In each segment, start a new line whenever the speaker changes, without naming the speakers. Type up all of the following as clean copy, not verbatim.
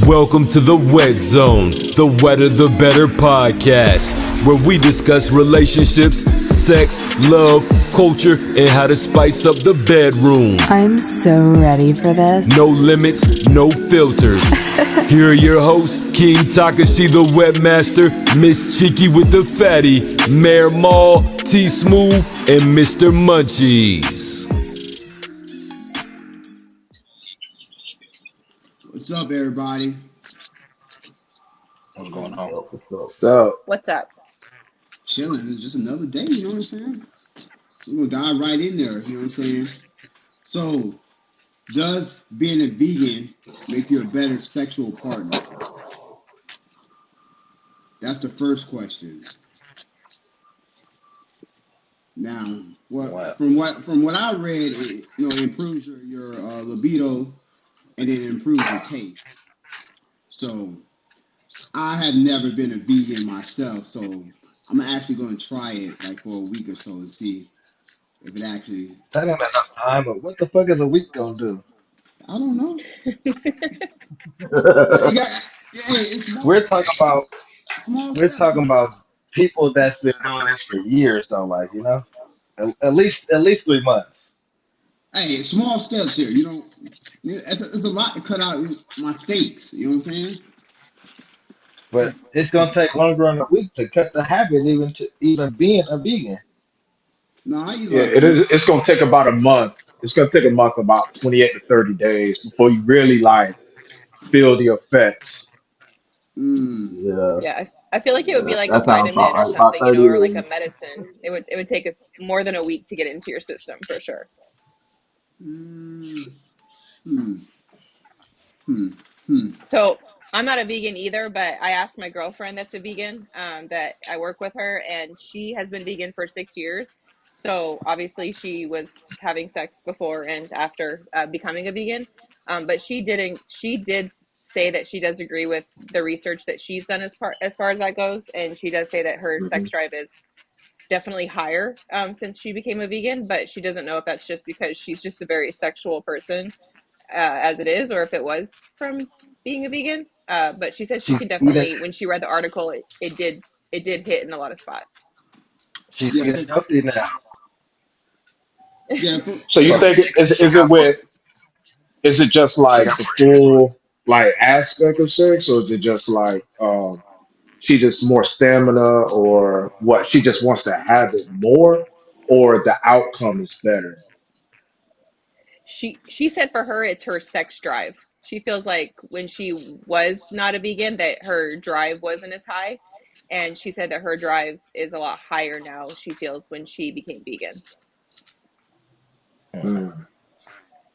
Welcome to the Wet Zone, the wetter the better podcast, where we discuss relationships, sex, love, culture, and how to spice up the bedroom.
I'm so ready for this.
No limits, no filters. Here are your hosts, King Takashi the Webmaster, Miss Cheeky with the Fatty, Mayor Maul, T Smooth, and Mr. Munchies.
What's up, everybody?
What's going on?
What's up?
Chilling. It's just another day, you know what I'm saying? We're gonna dive right in there, you know what I'm saying? So, does being a vegan make you a better sexual partner? That's the first question. Now, from what I read, it improves your libido, and it improves your taste. So, I have never been a vegan myself, so I'm actually going to try it like for a week or so and see if it actually.
That ain't enough time, but what the fuck is a week gonna do?
I don't know. It's
We're talking about
small
we're
steps.
talking about people that's been doing this for years though, like, at least 3 months.
Hey, small steps here. You know, it's a lot to cut out my steaks. You know what I'm saying?
But it's gonna take longer than a week to cut the habit even being a vegan.
No, I eat
Yeah,
like
it is. It's gonna take about a month. It's gonna take a month, about 28 to 30 days before you really like feel the effects.
mm,
Yeah,
Yeah, I feel like it would be like a
that sounds about
vitamin or
right. About
something,
30
or like a
days.
medicine. It would take more than a week to get into your system for sure.
mm, hmm, hmm, hmm.
So I'm not a vegan either, but I asked my girlfriend that's a vegan, that I work with her, and she has been vegan for 6 years. So obviously she was having sex before and after becoming a vegan. But she didn't. She did say that she does agree with the research that she's done as far as that goes, and she does say that her
Hmm.
sex drive is definitely higher since she became a vegan. But she doesn't know if that's just because she's just a very sexual person as it is, or if it was from being a vegan. But she said she
She's
can
eating
definitely, when she read the article, it did hit in a lot of spots.
she's
Yeah,
eating
'cause-
healthy now.
yeah.
So you
But
think is it just
she
like
got
the full like aspect of sex, or is it just like she just more stamina, or what? She just wants to have it more, or the outcome is better.
She said for her it's her sex drive. She feels like when she was not a vegan that her drive wasn't as high, and she said that her drive is a lot higher now. She feels when she became vegan.
Mm.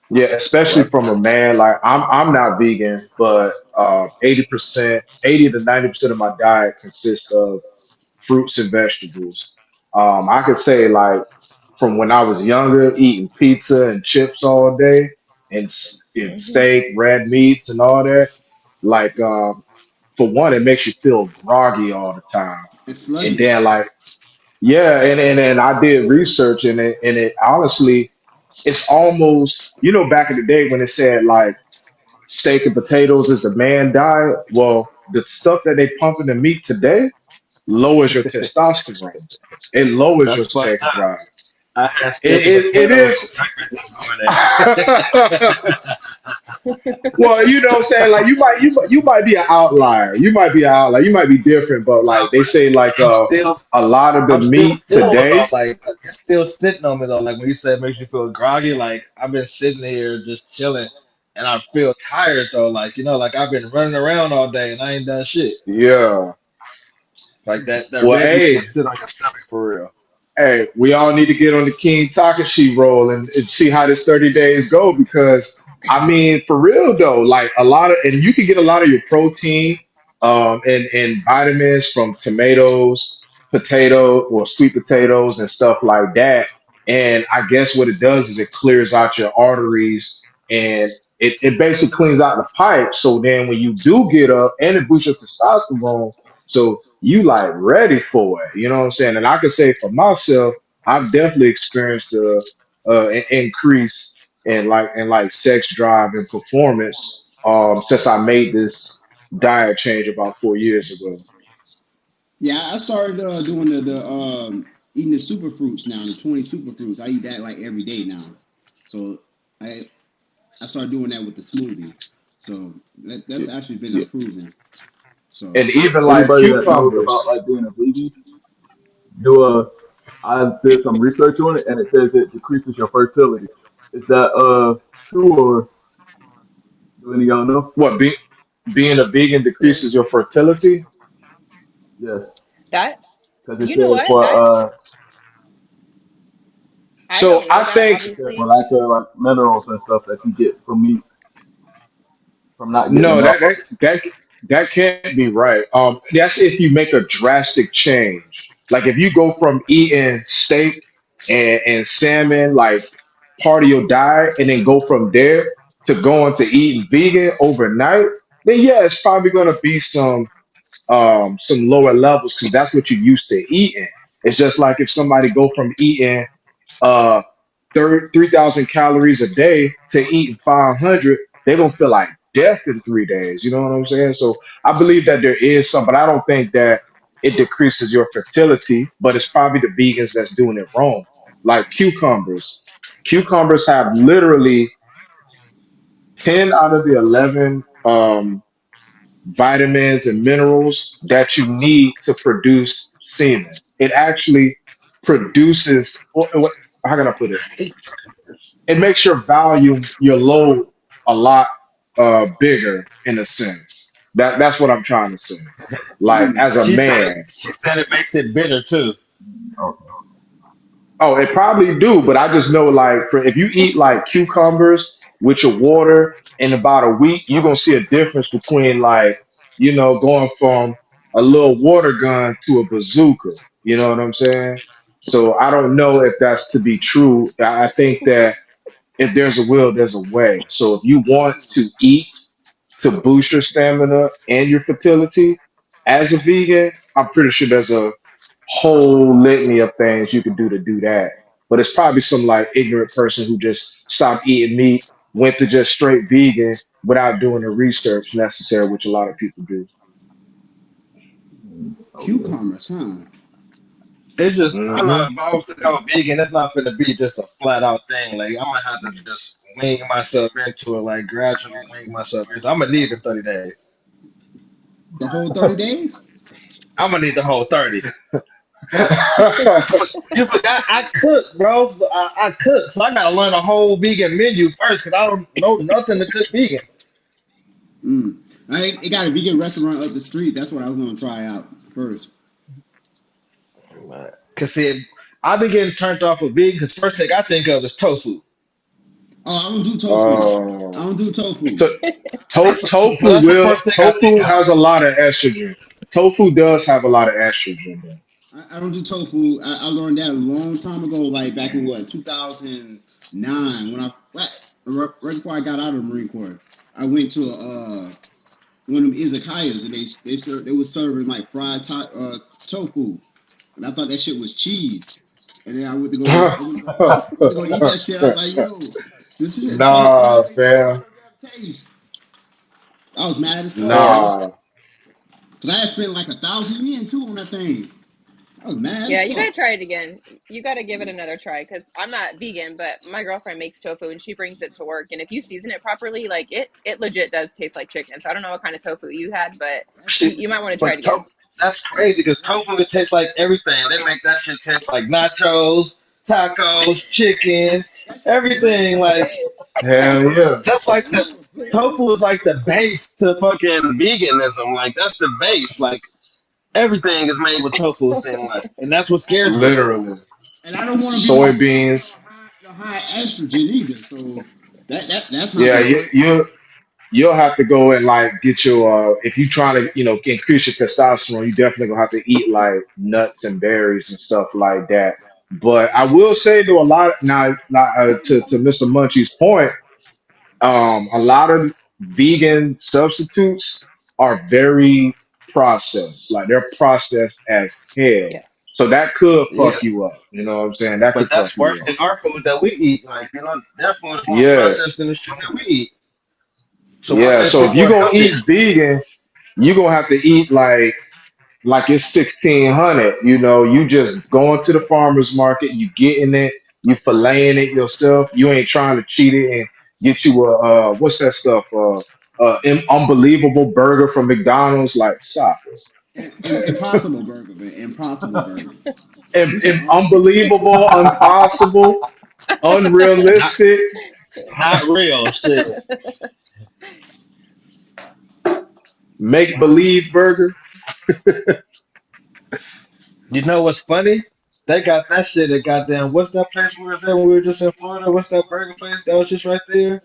Yeah, especially
well,
from a man. Like I'm not vegan, but 80%, 80 to 90% of my diet consists of fruits and vegetables. I could say like from when I was younger, eating pizza and chips all day, and
Hmm.
steak, red meats, and all that. Like for one, it makes you feel groggy all the time,
It's
and
sluggish.
then like yeah, and I did research, and it honestly, it's almost, back in the day when it said like steak and potatoes is the man diet. Well, the stuff that they pump in the meat today lowers your testosterone. It lowers your
that's fucked
sex
up.
drive.
I had steak and
It
potatoes for
is.
breakfast this morning.
Well, you know what I'm saying? Like you might be an outlier. You might be an outlier. You might be different, but like they say like
I'm still
a lot of the
I'm still
meat
full though.
today.
Like it's still sitting on me though. Like when you said it makes you feel groggy, like I've been sitting here just chilling, and I feel tired though. Like like I've been running around all day and I ain't done shit.
Yeah.
Like that
Well,
red meat will
hey,
sit on your stomach for real.
hey, we all need to get on the King Takashi roll and see how this 30 days go, because I mean, for real though, like a lot of, and you can get a lot of your protein and vitamins from tomatoes, potato or sweet potatoes and stuff like that. And I guess what it does is it clears out your arteries, and it basically cleans out the pipe. So then when you do get up, and it boosts your testosterone, so you like ready for it. You know what I'm saying? And I can say for myself, I've definitely experienced a increase and like sex drive and performance since I made this diet change about 4 years ago.
Yeah, I started doing the eating the super fruits now, the 20 super fruits. I eat that like every day now. So I I started doing that with the smoothies. So
Yeah,
that's actually been
yeah.
improving. So
And even like
Anybody that knows about
cucumbers.
like being a vegan, do a. I did some research on it, and it says it decreases your fertility. Is that true, or do any of y'all know?
What being a vegan
okay.
decreases your fertility?
Yes,
That,
because it
you know
says
what? That I
So
don't know
I
that
think
it says for
obviously.
lack of like minerals and stuff that you get from meat from not getting
no,
enough
that
of
that
it.
that that can't be right. That's if you make a drastic change. Like if you go from eating steak and salmon, like part of your diet, and then go from there to going to eating vegan overnight, then yeah, it's probably gonna be some lower levels because that's what you're used to eating. It's just like if somebody go from eating uh 3,000 calories a day to eating 500, they're gonna feel like death in 3 days. You know what I'm saying? So I believe that there is some, but I don't think that it decreases your fertility, but it's probably the vegans that's doing it wrong. Like cucumbers. Cucumbers have literally 10 out of the 11 vitamins and minerals that you need to produce semen. It actually produces, how can I put it? It makes your volume, your load, a lot bigger in a sense. That's what I'm trying to say. Like
Mm.
as a man,
She said it makes it bitter too.
Okay.
oh, it probably do, but I just know like for if you eat like cucumbers with your water in about a week, you're gonna see a difference between like, going from a little water gun to a bazooka. You know what I'm saying? So I don't know if that's to be true. I think that if there's a will, there's a way. So if you want to eat to boost your stamina and your fertility as a vegan, I'm pretty sure there's a whole litany of things you can do to do that. But it's probably some like ignorant person who just stopped eating meat, went to just straight vegan without doing the research necessary, which a lot of people do.
Okay.
Cucumbers, huh?
It's just I know
Hmm
if I was to go vegan, it's not gonna be just a flat out thing. Like I'm gonna have to just wing myself into it, like gradually wing myself into. I'm gonna need the 30 days.
The whole 30 days?
I'm gonna need the whole 30. You forgot I cook, bro. So I cook, so I gotta learn a whole vegan menu first because I don't know nothing to cook vegan.
Mm. It got a vegan restaurant up the street. That's what I was gonna try out first.
Cause see, I've been getting turned off of vegan because first thing I think of is tofu.
Oh, I don't do tofu. I
Oh,
don't do tofu.
so tofu
That's the
will
first thing I think
tofu
of.
has a lot of estrogen. Tofu does have a lot of estrogen though.
I don't do tofu. I learned that a long time ago, like back in what 2009 when right before I got out of the Marine Corps. I went to one of them izakayas and they were serving like tofu, and I thought that shit was cheese. And then I went to go eat that shit. I was like, yo, this shit
Nah,
ain't
fam.
got no damn taste. I was mad as fuck,
Yeah,
bro.
Nah.
Cause I had spent like 1,000 yen too on that thing. I was mad
Yeah,
as
you gotta
fuck.
try it again. You gotta give it another try because I'm not vegan, but my girlfriend makes tofu and she brings it to work. And if you season it properly, like it legit does taste like chicken. So I don't know what kind of tofu you had, but
That
shit.
shit,
you might want to try it
But
again.
that's crazy because tofu it tastes like everything. They make that shit taste like nachos, tacos, chicken,
that shit was great
everything.
though.
Like
Hell yeah.
that's like
That
the
shit was great.
tofu is like the base to fucking veganism. Like that's the base. Like everything is made with tofu. It seems like, and that's what scares me.
Literally.
And I don't want to be on
Soybeans.
the high estrogen either. So that's not
Yeah,
gonna
you
work.
you you'll have to go and like get your if you trying to, increase your testosterone, you definitely gonna have to eat like nuts and berries and stuff like that. But I will say though a lot now to Mr. Munchie's point, a lot of vegan substitutes are very processed. Like they're processed as hell.
Yes.
So that could fuck you
Yes,
up. You know what I'm saying? That
but
could fuck
that's
you
worse
up.
than our food that we eat. Like, their food is more
Yeah,
processed than the shit that we eat. So why
yeah.
would it
So
be
if you
more
gonna
healthy?
eat vegan, you gonna have to eat like it's 1600. You know, you just going to the farmer's market, you getting it, you filleting it yourself. You ain't trying to cheat it and get you a what's that stuff? Unbelievable burger from McDonald's. Like, stop it.
Impossible Burger, man. Impossible Burger. He said,
Unbelievable, impossible,
Not
unrealistic,
not real shit.
make believe burger.
You know what's funny? They got that shit at goddamn. What's that place we were there when we were just in Florida? What's that burger place that was just right there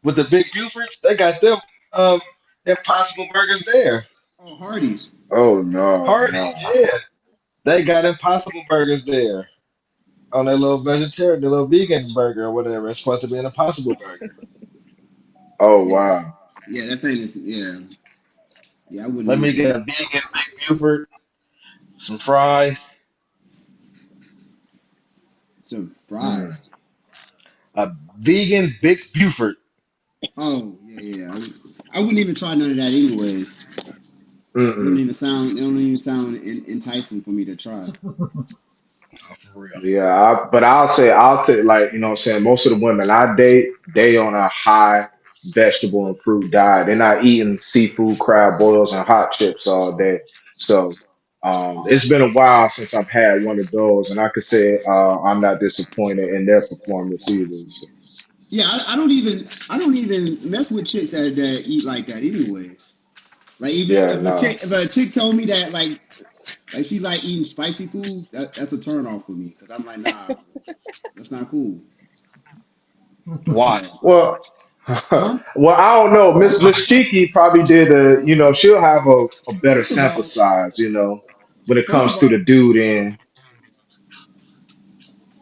with the big Bufords? They got them um Impossible Burgers there.
"Oh, Hardee's."
Oh no,
Hardee's,
no.
yeah. They got Impossible Burgers there on their little vegetarian, their little vegan burger or whatever. It's supposed to be an Impossible Burger.
Oh
Yeah,
wow.
yeah. That thing is, yeah, yeah. I wouldn't
Let
eat
me get
that.
a vegan big Buford, some fries,
Some
Mm,
fries.
a vegan big Buford.
Oh, yeah, yeah. I wouldn't even try none of that, anyways. It don't
mm-mm.
even sound. It don't even sound enticing for me to try.
Oh, for real.
Yeah, but I'll take like you know what I'm saying. Most of the women I date, they on a high vegetable and fruit diet. They're not eating seafood, crab boils, and hot chips all day. So it's been a while since I've had one of those, and I could say I'm not disappointed in their performance either. So,
Yeah, I don't even mess with chicks that eat like that, anyways. Like, even
yeah,
if a chick told me that, like she like eating spicy foods, that's a turn off for me, because I'm like, nah, that's not cool.
Why?
So,
well,
huh?
well, I don't know. Miss Cheeky probably did you know, she'll have a better
First of
sample
all,
size, you know, when it
first of
comes to
all,
the dude in.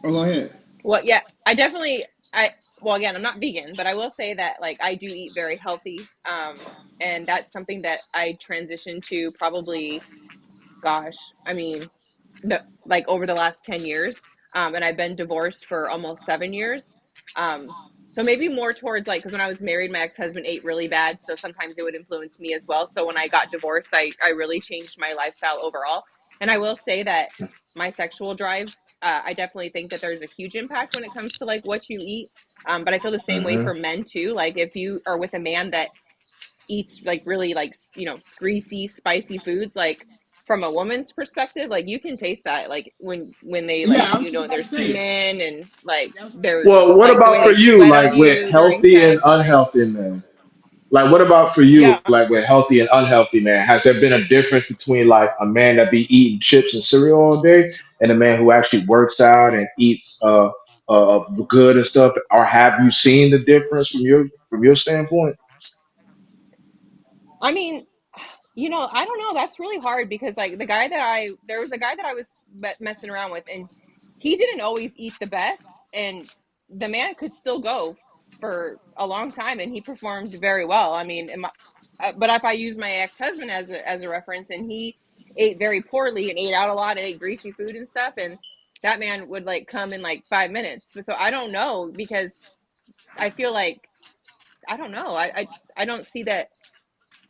oh, go ahead.
Well, yeah, I definitely well, again, I'm not vegan, but I will say that like I do eat very healthy. And that's something that I transitioned to probably, gosh, I mean, like over the last 10 years. And I've been divorced for almost 7 years. Um, so maybe more towards like, because when I was married, my ex-husband ate really bad. So sometimes it would influence me as well. So when I got divorced, I really changed my lifestyle overall. And I will say that my sexual drive, I definitely think that there's a huge impact when it comes to like what you eat. But I feel the same way
Hmm.
for men too. Like if you are with a man that eats like really like greasy spicy foods, like from a woman's perspective, like you can taste that, like when they
Yeah,
like
I was just about
their
to say.
semen and like
Yeah, I was about to
they're
say.
Well, what
like the way
about for
they
you,
sweat on
like with
you during
healthy and
sex, like
unhealthy men? Like, what about for you,
yeah.
like with healthy and unhealthy man? Has there been a difference between like a man that be eating chips and cereal all day and a man who actually works out and eats good and stuff? Or have you seen the difference from your standpoint?
I mean, I don't know. That's really hard because like there was a guy that I was messing around with, and he didn't always eat the best, and the man could still go for a long time, and he performed very well. I mean, but if I use my ex-husband as a reference, and he ate very poorly and ate out a lot and ate greasy food and stuff, and that man would like come in like 5 minutes. But so I don't know because I feel like I don't know. I don't see that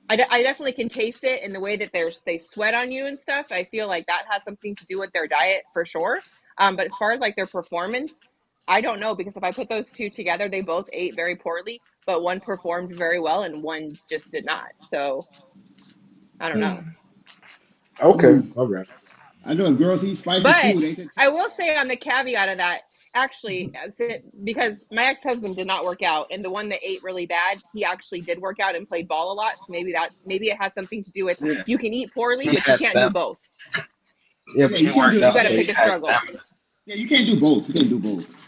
I definitely can taste it in the way that they sweat on you and stuff. I feel like that has something to do with their diet for sure. But as far as like their performance, I don't know because if I put those two together, they both ate very poorly, but one performed very well and one just did not. So I don't know.
Hmm. Okay,
Mm,
all right.
I know if girls eat spicy
But
food, ain't that
I will say on the caveat of that, actually, because my ex-husband did not work out, and the one that ate really bad, he actually did work out and played ball a lot. So maybe it has something to do with
Yeah,
you can eat poorly,
he
but you
had
can't do
stamina.
both.
Yeah,
Yeah,
but
you
he
can't do
worked
You
it.
got
out,
to
Yeah,
so
pick
he
a
had
struggle.
stamina.
yeah, you can't do both. You can't do both.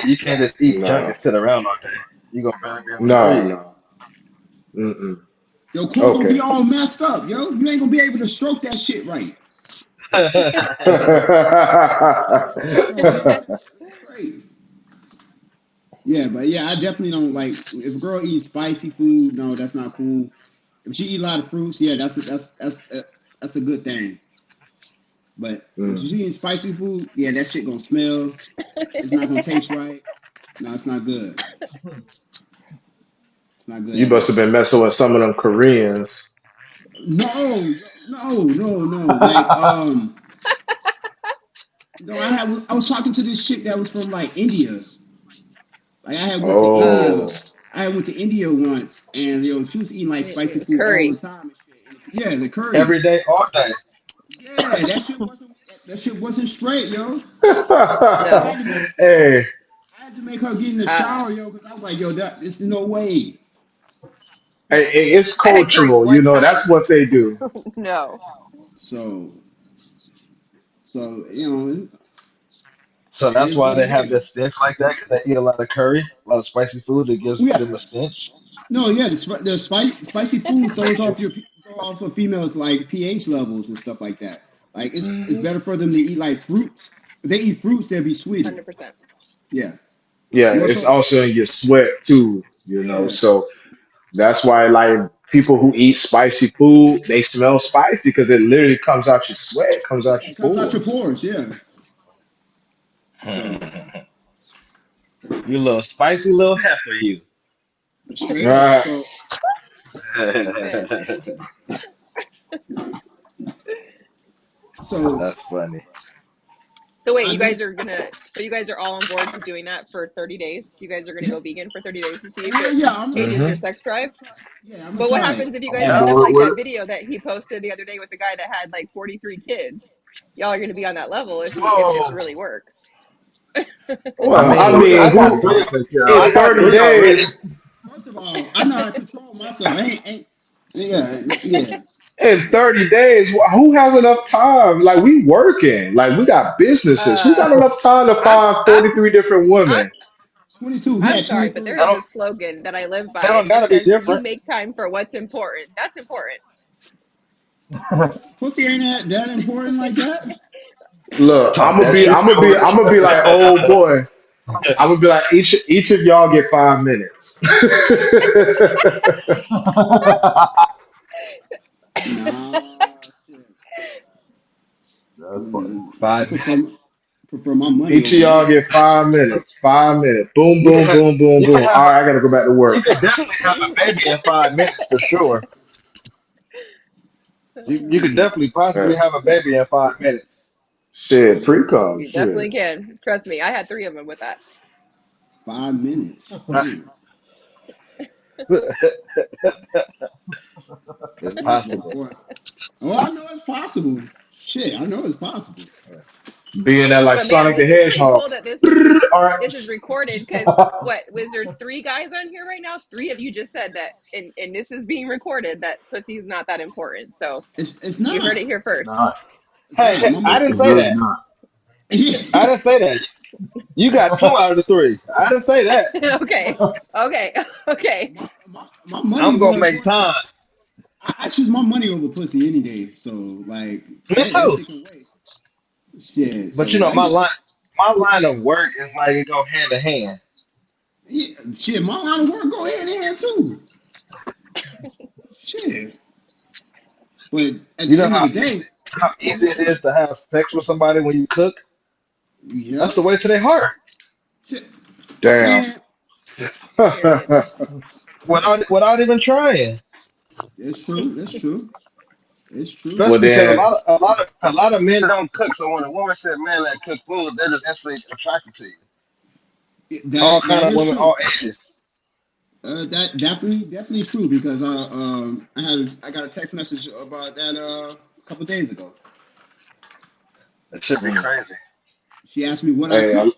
You can't just eat junk
No,
and sit around all day. You gonna barely be able to
no,
breathe.
no. Mm-mm.
Your core gonna
Okay.
be all messed up, yo. You ain't gonna be able to stroke that shit right. Oh, great. Yeah, but yeah, I definitely don't like if a girl eats spicy food. No, that's not cool. If she eat a lot of fruits, yeah, that's a good thing. But if
Mm.
you're eating spicy food, yeah, that shit gonna smell. It's not gonna taste right. No, it's not good. It's not good
You
at
must have
all.
been messing with some of them Koreans.
No, no. Like no, I was talking to this chick that was from like India. Like I had went to India.
Oh,
Oh,
I had went to India once, and she was eating like spicy food all the
curry.
time and shit. And yeah, the curry.
Every day, all day.
Yeah, that shit wasn't straight, yo. I
No.
had to
hey,
I had to make her get in the
Uh,
shower, yo, because I was like, yo, there's no way.
it's
I had curry
cultural. You
one
know, that's
time.
what they do.
No.
So so
So
it
that's
is
why
what
they
it
have
is.
the stench like that, because they eat a lot of curry, a lot of spicy food. It gives
Yeah,
them a stench.
no, yeah, the spicy food throw off a female's like pH levels and stuff like that. Like it's
Hmm.
better for them to eat like fruits. If they eat fruits, they'll be sweeter.
100%.
Yeah,
Yeah,
more
it's
so.
also in your sweat too. You know,
Yeah,
so that's why like people who eat spicy food, they smell spicy because it literally comes out your sweat, comes out
it
your
comes out your
pores.
pores. Yeah, so
You little spicy little heifer, you.
straight up.
Right.
So
Man.
so
That's funny.
So wait,
I do.
you guys are all on board to doing that for 30 days? You guys are gonna go vegan for 30 days and see if it
Yeah, I'm gonna.
changes
Hmm.
your sex drive?
Yeah, I'm gonna
But what
try it.
happens if you
I'm
guys
on
end
Yeah.
up
board
like
with
that
it.
video that he posted the other day with the guy that had like 43 kids? Y'all are gonna be on that level if this
Whoa.
really works.
I
Well,
I'm
I
gonna
mean,
let
mean,
I
that
got
food
who
three.
God take care of
in
I
it.
got
30
three already.
days,
First of all, I know how to control myself. Ain't yeah.
in 30 days, who has enough time? Like we working, like we got businesses. Who got
Uh,
enough time to
I'm
find
I'm
43 different
I'm
women?
22. He
I'm
had
sorry, but
23.
there
They
is
don't.
a slogan that I live
They
by,
don't
and it
gotta be
says, "You
different.
make time for what's important." That's important.
Pussy ain't that important like that.
Look,
Talk that shit,
I'm
coach.
gonna be like, oh boy. I'm gonna be like, each of y'all get 5 minutes.
Nah, shit.
That's funny.
Mm, I
5 minutes.
prefer my money
Each of
over
y'all
that.
get 5 minutes. 5 minutes. Boom,
You could
boom,
have.
boom, boom,
You could
boom.
have.
All right, I gotta go back to
You
work.
could definitely have a baby in 5 minutes for sure. You could definitely possibly
Uh,
have a baby in 5 minutes.
shit, pre-com,
You definitely
shit.
can. Trust me, I had three of them with that.
5 minutes.
Uh,
Damn.
it's possible.
Boy. Oh, I know it's possible. Shit, I know it's possible.
Being that like
But man,
Sonic the
this is pretty
Hedgehog.
cool that
All right.
this is recorded because what was there three guys on here right now? Three of you just said that, and this is being recorded that pussy's not that important. So
It's
you heard
not.
it here
It's
first.
not.
It's
Hey,
not.
hey,
My
I
money.
didn't
It's
say
really
that.
not.
I didn't say that. You got two out of the three. I didn't say that.
Okay, okay, okay.
my money
I'm gonna
more
make
important.
time.
I choose my money over pussy any day. So like
Me
that
too.
shit can wait. Shit.
But
So
you know,
that can,
my line of work is like it go hand to hand.
yeah, shit. My line of work go hand in hand too. Shit. But at
You
the
know
end of the day,
how easy it is to have sex with somebody when you cook. That's
yep.
the way to their heart.
Shit.
Damn.
Man,
Period.
Without even trying.
it's true. That's true. It's true.
Well
Especially because
then,
a lot of men don't cook. So when a woman said man that cook food, they're just instantly attracted to you. All
That
kind
that
of
is
women,
true.
all ages.
That definitely true because I got a text message about that a couple days ago.
That should be
mm,
crazy.
She asked me what I
hey,
cook.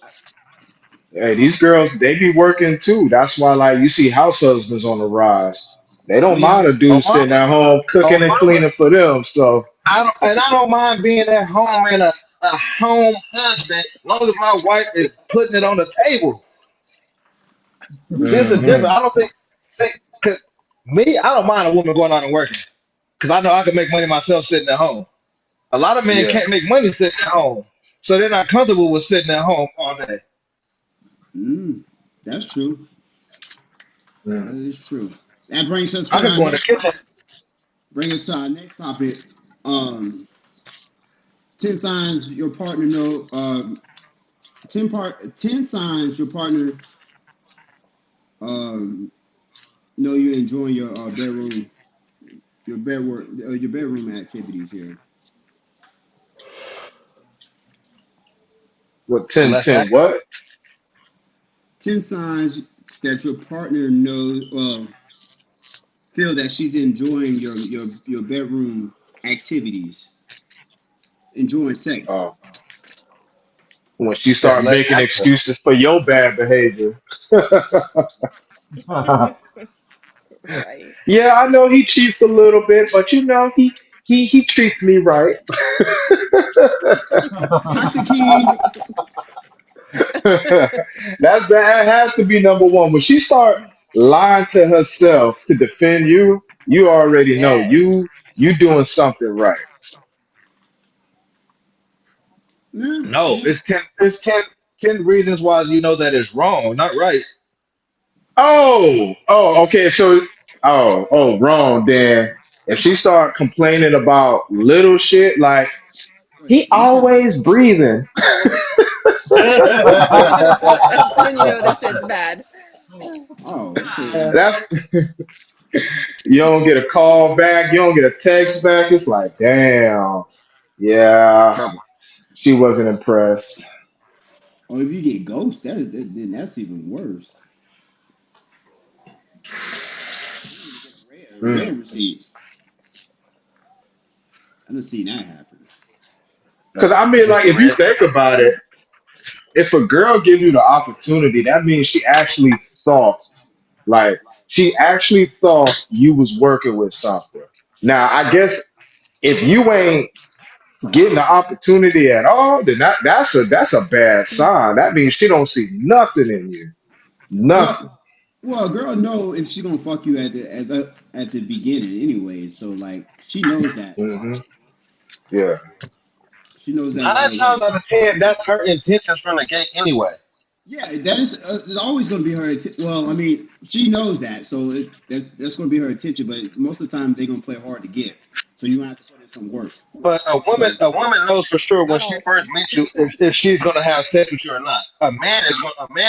hey, these girls, they be working too. That's why like you see house husbands on the rise. They
Oh
don't
yeah,
mind a
Oh
dude sitting
mama,
at home
oh
cooking and
mama.
cleaning for them. So
I don't mind being at home and a home husband, as long as my wife is putting it on the table. See, it's a
hmm
different. I don't think. See, cause me, I don't mind a woman going out and working, cause I know I can make money myself sitting at home. A lot of men
yeah.
can't make money sitting at home, so they're not comfortable with sitting at home all day.
mm, that's true. That
Mm.
is true. That brings us
I
to
could
our
go in the
next
kitchen.
topic. Bring us to our next topic. Um, 10 signs your partner know. 10 signs your partner um, know you're enjoying your bedroom activities here.
What
So
10
let's
10
act.
what?
10 signs that your partner knows. Feel that she's enjoying your bedroom activities, enjoying sex.
Oh, when she
It's
start
less
making
active.
excuses for your bad behavior.
Right.
Yeah, I know he cheats a little bit, but you know he treats me right.
Toxic King.
That has to be number one. When she start lying to herself to defend you, you already know
Yes.
you doing something right.
Yeah,
No,
yeah.
it's 10. It's 10 reasons why you know that it's wrong, not right.
Okay. So, wrong. Then if she start complaining about little shit like
Wait,
he always breathing,
That's when you know that shit's bad.
oh, so
that's you don't get a call back, you don't get a text back. It's like, damn, yeah,
Trouble.
she wasn't impressed.
oh, if you get ghost, then that's even worse. You don't even get a
Mm.
red receipt. I done seen that happen.
Cause I
You
mean,
get
like,
the
if you
red.
think about it, if a girl gives you the opportunity, that means like, she actually thought you was working with something. Now, I guess if you ain't getting the opportunity at all, then that's a bad sign. That means she don't see nothing in you, nothing.
Well, well, a girl know if she gonna fuck you at the beginning anyway. So like she knows that.
Hmm. Yeah.
She knows that
Nine
right away.
times out of 10, that's her intentions from the gate anyway.
Yeah, that is it's always going to be her. Well, I mean, she knows that, so that's going to be her intention. But most of the time, they're going to play hard to get. So you have to put in some work.
But
So
a woman knows for sure when
Not all
she
the
first
time.
meets you if she's gonna have sex with you or not. A man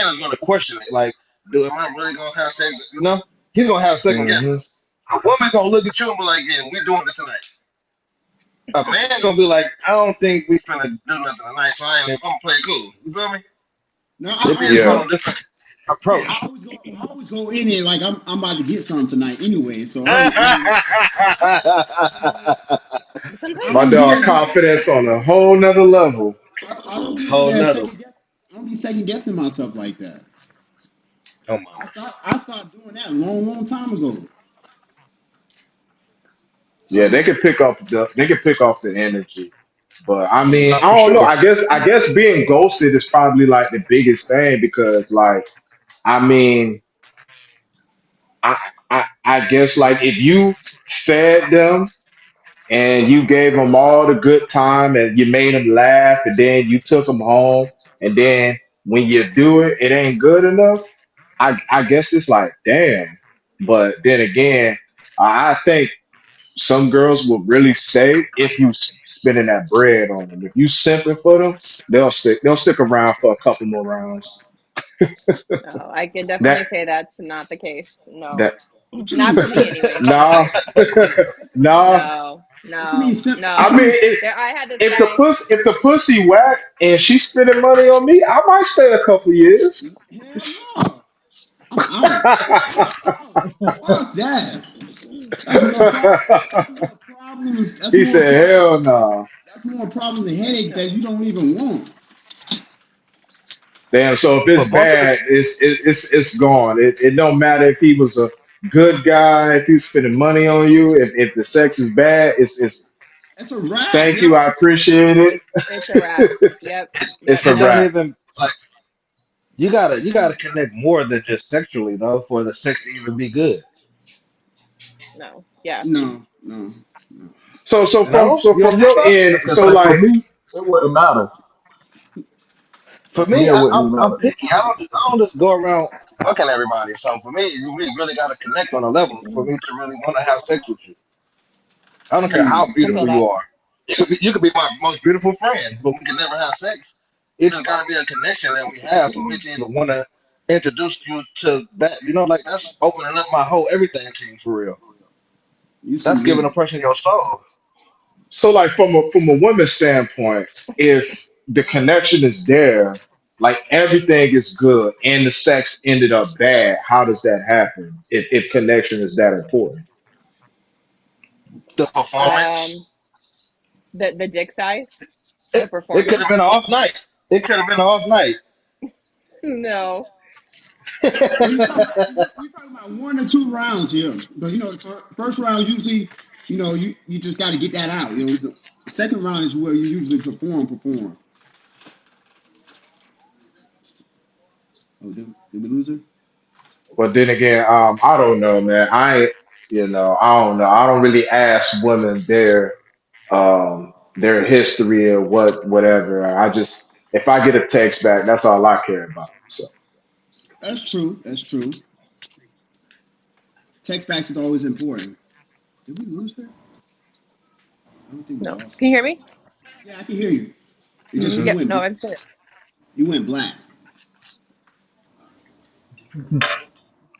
is gonna question it. Like, do am I really gonna have sex? You know, he's gonna have second guess.
Hmm.
A woman gonna look at you and be like, yeah, we doing it tonight. A man gonna be like, I don't think we finna do nothing tonight, so I ain't even gonna play it cool. You feel me?
now
It be
I
a
always
Yeah.
go.
total different
Yeah,
approach.
I always go in there like I'm about to get something tonight anyway. So I
Sometimes
My
it's
don't be
dog
in
hard.
there.
confidence on a whole nother level.
I don't be in
Whole
there
nother.
second guess. I don't be second guessing myself like that.
Come on.
I stopped doing that a long time ago.
Yeah,
So
they could pick off the energy. But I mean,
No,
I
for
don't know.
sure.
I guess being ghosted is probably like the biggest thing because like I mean, I I guess like if you fed them and you gave them all the good time and you made them laugh and then you took them home and then when you do it, it ain't good enough. I guess it's like damn. But then again, I think some girls will really stay if you spending that bread on them. If you simping for them, they'll stick around for a couple more rounds.
No, I can
That
definitely say that's not the case. No.
that
what you mean?
Not for me anyways.
nah nah.
No,
What you mean?
no,
What
I
you
no.
mean
mean?
There, I had this
if the
guy.
pussy whack and she's spending money on me, I might stay a couple years.
Hell no. I'm out. Fuck that. That's more problem. That's more problems.
He said, "Hell no."
That's more problems and headaches that you don't even want.
Damn. So if
But
it's
both of the
bad, it's gone. It don't matter if he was a good guy, if he's spending money on you. If the sex is bad, it's
That's a wrap,
thank
yo.
you, I appreciate it.
It's a wrap. Yep, yep.
It's a
it don't
wrap.
even like you gotta connect more than just sexually though for the sex to even be good.
No, yeah.
No, no, no.
So from
No,
so
you don't
from
think
your
so?
end,
Because
so
like for
like
me, it wouldn't matter.
For
For me,
me,
it wouldn't even
I'm
matter.
picky. I don't just go around fucking everybody. So for me, you really got to connect on a level for me to really want to have sex with you. I don't care how
Hmm.
I feel
beautiful you
that.
are. You could be my most beautiful friend, but we can never have sex. It just got to be a connection that we have for me to even want to introduce you to that. Like that's opening up my whole everything to you for real.
You see
That's giving a
me.
person your soul.
So like from a woman's standpoint, if the connection is there, like everything is good and the sex ended up bad, how does that happen if connection is that important?
The performance.
Um, the dick size, the
It could have
performance.
been an off night. It could have been an off night.
No.
Well, you're talking about 1 or 2 rounds here. But the first round usually, you just got to get that out. The second round is where you usually perform. Oh, did we lose her?
But then again, I don't know, man. I don't know. I don't really ask women their history or whatever. I just if I get a text back, that's all I care about. So
That's true. That's true. Text backs is always important. Did we lose her? I don't think we
No.
lost
Can
her.
you hear me?
Yeah, I can hear you. It just
hmm
Yep. No, I'm still.
you went black.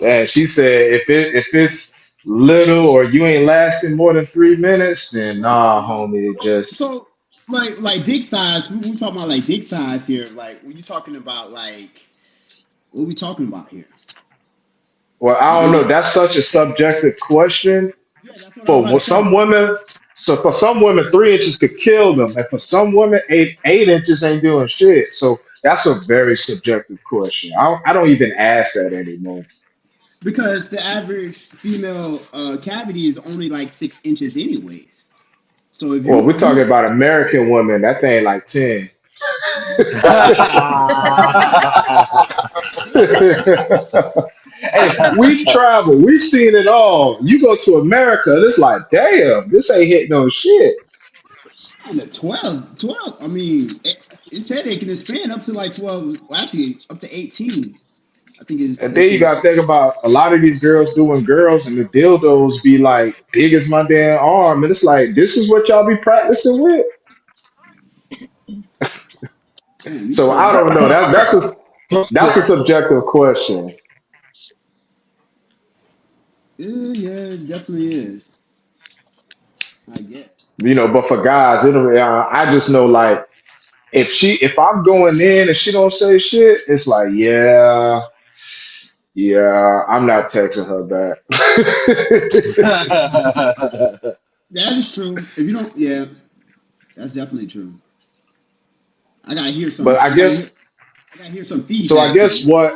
and she said if it's little or you ain't lasting more than 3 minutes, then
Right.
nah, homie, it just
So like dick size. We talking about like dick size here. Like when you talking about like what we talking about here?
well, I
Like
don't
is
know.
it?
That's such a subjective question.
Yeah, that's what I was about
For
to say.
some women, so for some women, 3 inches could kill them, and for some women, eight inches ain't doing shit. So that's a very subjective question. I don't even ask that anymore.
Because the average female cavity is only like 6 inches anyways. So if
Well,
you
we're talking about American women. That thing like 10. Hey, we've traveled. We've seen it all. You go to America, and it's like, damn, this ain't hit no shit.
on the 12, I mean, it said they can expand up to like 12. Well, actually, up to 18. I think
And
they
then you
said.
got to think about a lot of these girls doing girls, and the dildos be like big as my damn arm, and it's like, this is what y'all be practicing with.
Damn, you
So
put
I
it.
don't know. That's a subjective question.
Yeah, it definitely is. I guess.
But for guys, I just know like if I'm going in and she don't say shit, it's like yeah, I'm not texting her back.
That is true. If you don't, yeah, that's definitely true. I gotta hear
But
some.
I guess
I gotta hear some
so. I
feedback
guess
here.
what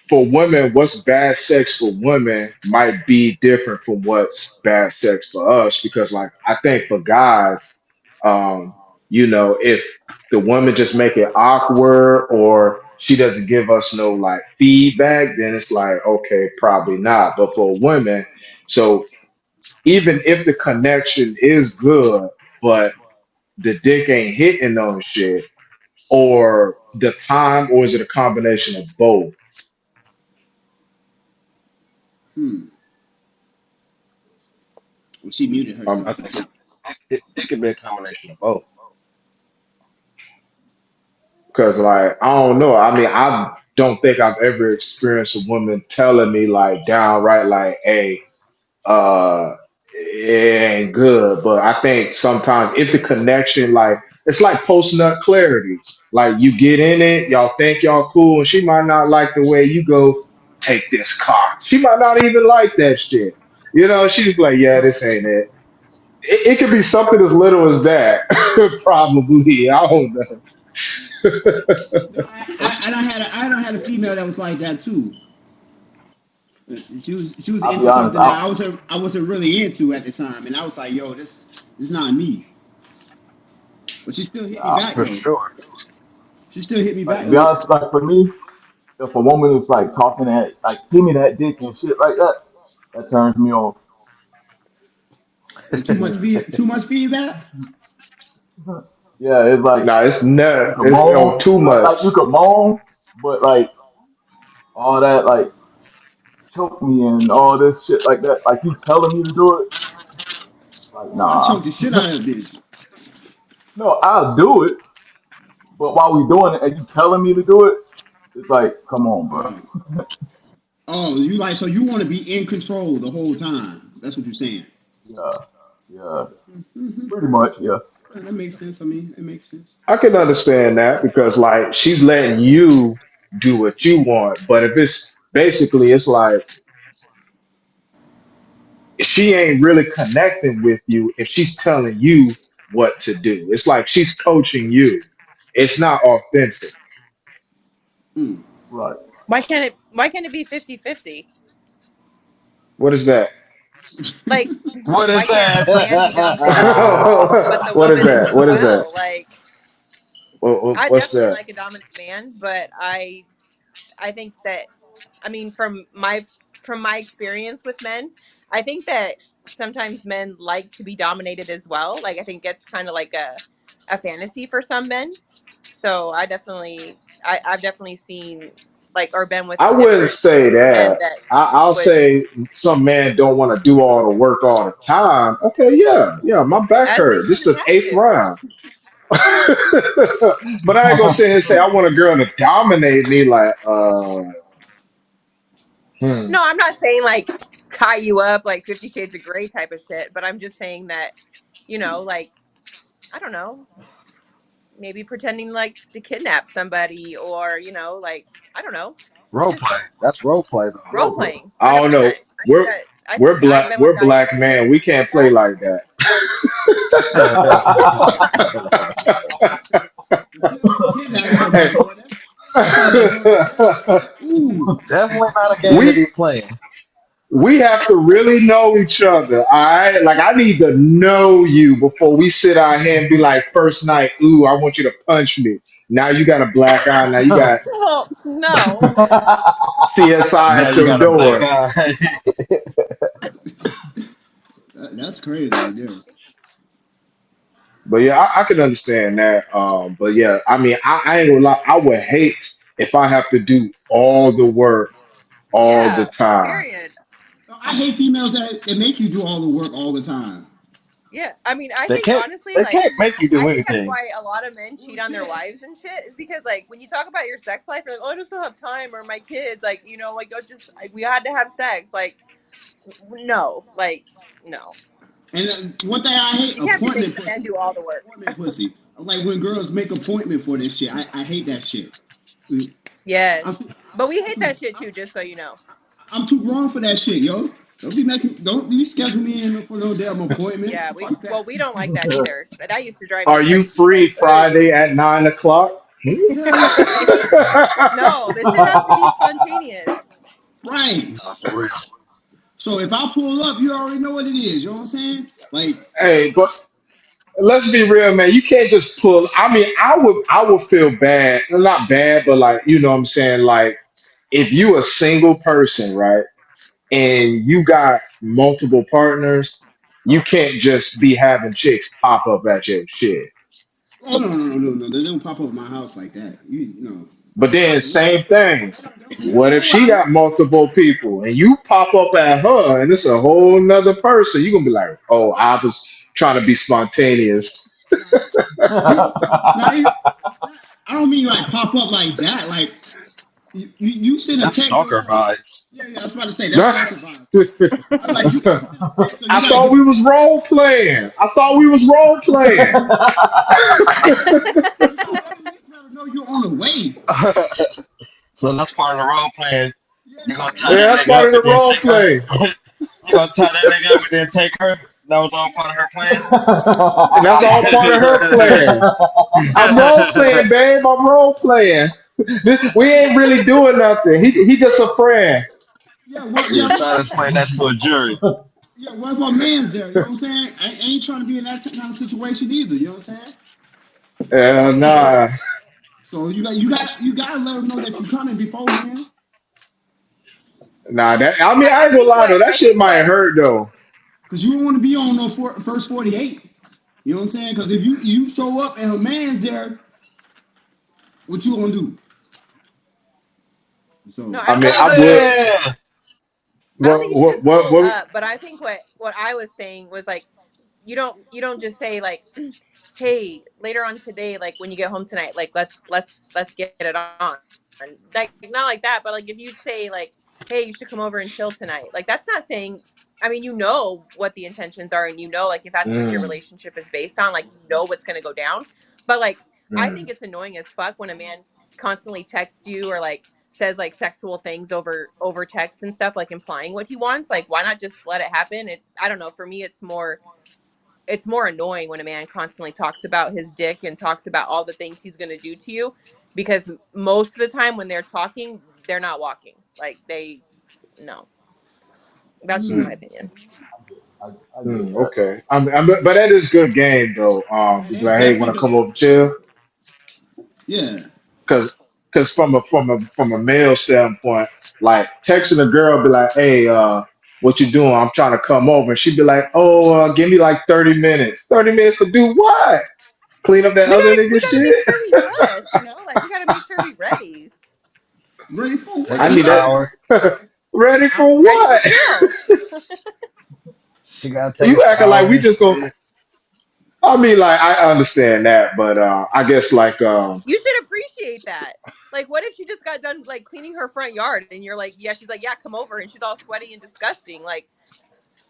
for women, what's bad sex for women might be different from what's bad sex for us because, like, I think for guys, um, if the woman just make it awkward or she doesn't give us no like feedback, then it's like, okay, probably not. But for women, so even if the connection is good, but the dick ain't hitting on shit, or the time, or is it a combination of both?
Hmm. Well, she muted
I
herself. So
think it could be a combination of both.
Because, like, I don't know. I mean, I don't think I've ever experienced a woman telling me, like, downright, like, hey, it ain't good. But I think sometimes if the connection, like, it's like post nut clarity. Like, you get in it, y'all think y'all cool, and she might not like the way you go, take this cock. She might not even like that shit. She's like, yeah, this ain't it. It could be something as little as that, probably. I don't
no, I don't had a female that was like that too. She was
I'll be
into
honest.
something that I wasn't really into at the time, and I was like, yo, this not me. But she still hit me back
For
though.
sure.
She still hit me
Like
back
to be
though.
honest, like for me, if a woman is like talking at like give me that dick and shit like that, that turns me on.
Like too much feedback.
Yeah, it's like
No, it's
you
no,
can
it's
moan,
too
like you
much.
can moan, but like all that like choke me and all this shit like that, like you telling me to do it, like
Oh, I choked
nah.
the shit out of that bitch.
No, I'll do it, but while we doing it and you telling me to do it, it's like, come on, bro.
Oh, oh, you like so you want to be in control the whole time? That's what you're saying.
Yeah, yeah,
Hmm.
pretty much, yeah.
That makes sense. I mean, it makes sense.
I can understand that because like she's letting you do what you want, but if it's basically it's like she ain't really connecting with you if she's telling you what to do. It's like she's coaching you. It's not authentic.
Mm.
Right.
Why can't it be 50-50?
What is that?
Like,
What
why
is
can't the man be dominating but the
What is
woman
that?
as
What is that?
well? Like, I
What's
definitely
that?
like a dominant man, but I think that, I mean, from my experience with men, I think that sometimes men like to be dominated as well. Like, I think it's kind of like a fantasy for some men. So I've definitely seen, like, or been with
I wouldn't
different
say
men
that.
that
I'll
would,
say some men don't want to do all the work all the time. Okay, yeah, yeah, my back
as they
hurt. This is
shouldn't
the
have
eighth
to.
round. But I ain't gonna sit here and say I want a girl to dominate me like hmm.
No, I'm not saying like tie you up like 50 Shades of Grey type of shit, but I'm just saying that, like, I don't know, maybe pretending like to kidnap somebody, or, like, I don't know,
role
just
play? That's role play though.
role
Role play.
playing.
I don't know.
100%. I think that I
We're
think I've
black.
been with
We're
guys
black
that
man. We
did
can't play
that.
like that.
Kidnap somebody,
Hey.
boy. That sounds like Hurt or Harry, boy. Ooh.
Definitely not a game to
we
be playing.
we have to really know each other. All right. Like I need to know you before we sit out here and be like first night. Ooh, I want you to punch me. Now you got a black eye. Now you got
Well, no.
CSI
Now
at
you
your
got a black
door.
eye.
That's crazy right there.
But yeah, I can understand that. But yeah, I mean, I ain't gonna lie. I would hate if I have to do all the work all the
Yeah.
time.
Period.
I hate females that make you do all the work all the time.
Yeah. I mean, I
They
think
can't.
honestly,
They
like,
can't make you
I
do
think that's
anything.
why a lot of men cheat on their
Bullshit.
wives and shit, is because, like, when you talk about your sex life, you're like, oh, I just don't have time, or my kids, like, like, oh, just like, we had to have sex, like, no, like, no,
And one thing I hate,
you can't be
appointment
making the man
pussy.
do all the work.
Appointment pussy. Like when girls make appointment for this shit. I hate that shit. I'm
Yes,
too,
but we
I'm
hate
too,
that shit too. Just so you know.
I'm too grown for that shit, yo. Don't be schedule me in for no damn appointments.
Yeah,
Fuck that.
we don't like that either. That used to drive me
Are you
crazy.
free
Like, ugh.
Friday at 9 o'clock?
Hell yeah.
No, this shit has to be spontaneous.
Right.
No, for real.
So if I pull up, you already know what it is. You know what I'm saying? Like,
Hey, but let's be real, man. You can't just pull. I mean, I would feel bad. Well, not bad, but like, you know what I'm saying? Like, if you a single person, right, and you got multiple partners, you can't just be having chicks pop up at your shit.
oh no. They don't pop up at my house like that. You know.
But then same thing.
They
What if
know
she
I
got multiple people and you pop up at her and it's a whole nother person? You're gonna be like, oh, I was trying to be spontaneous.
nah, you not even I don't mean like pop up like that. Like you send a
That's
text or
stalker
something.
vibes.
Yeah, I was about to say that's stalker
That's
vibe. I'm like you gotta send a text or you
I
gotta
thought
give
we
me
was role playing. I thought we was role playing.
you gotta at least let her know you're on the way.
So that's part of the role playing. You gonna
Yeah,
tie
you
that
Yeah, that's
gotta
nigga
part
up
of
and
the
then
role
take her.
play.
You gonna tie that nigga up and then take her. That was all part of her plan.
And that's all part of her plan. I'm role playing, babe. I'm role playing. We ain't really doing nothing. He just a friend.
Yeah, try to explain that to a jury.
what if my man's there? You know what I'm saying? I ain't trying to be in that kind of situation either. You know what I'm saying?
Nah.
So you gotta let them know that you're coming beforehand.
Nah, that I mean
I,
I
I
ain't gonna
think
lie though.
what
That
I
shit
think
might
what
hurt though.
Cause you don't want to be on no first 48. You know what I'm saying? Cause if you show up and her man's there, what you gonna do?
no,
So
I
I
don't
mean
think you
I
should just
would
Listen.
I don't think you should just
what
pull
what
up. But I think what I was saying was, like, you don't just say, like, hey, later on today, like when you get home tonight, like let's get it on. Like not like that, but like if you'd say like, hey, you should come over and chill tonight. Like that's not saying, I mean, you know what the intentions are, and you know, like if that's what your
mm,
relationship is based on, like you know what's gonna go down. But like I think
mm.
it's annoying as fuck when a man constantly texts you or like says like sexual things over text and stuff, like implying what he wants. Like why not just let it happen? I don't know, for me it's more annoying when a man constantly talks about his dick and talks about all the things he's going to do to you, because most of the time when they're talking, they're not walking. Like they no. That's just my
Mm.
opinion.
I get that.
Okay. But that is good game though.
That,
Be
that's
like, hey, want
definitely
to come
good.
over chill?
Yeah.
Because from a male standpoint, like texting a girl, be like, hey, what you doing? I'm trying to come over. And she'd be like, oh, give me like 30 minutes. 30 minutes to do what? Clean up that other
We
nigga
got to make
shit?
sure we dress, you know? Like we got to make sure we ready.
Ready for
Take a
I
what?
need
shower.
that. Ready
I,
for
Ready to
what?
chill.
She gotta take a
You acting like
shower
we
and
just go.
shit.
I mean, like I understand that, but I guess like
You should appreciate that. Like what if she just got done like cleaning her front yard and you're like, "Yeah, she's like, "Yeah, come over." And she's all sweaty and disgusting. Like,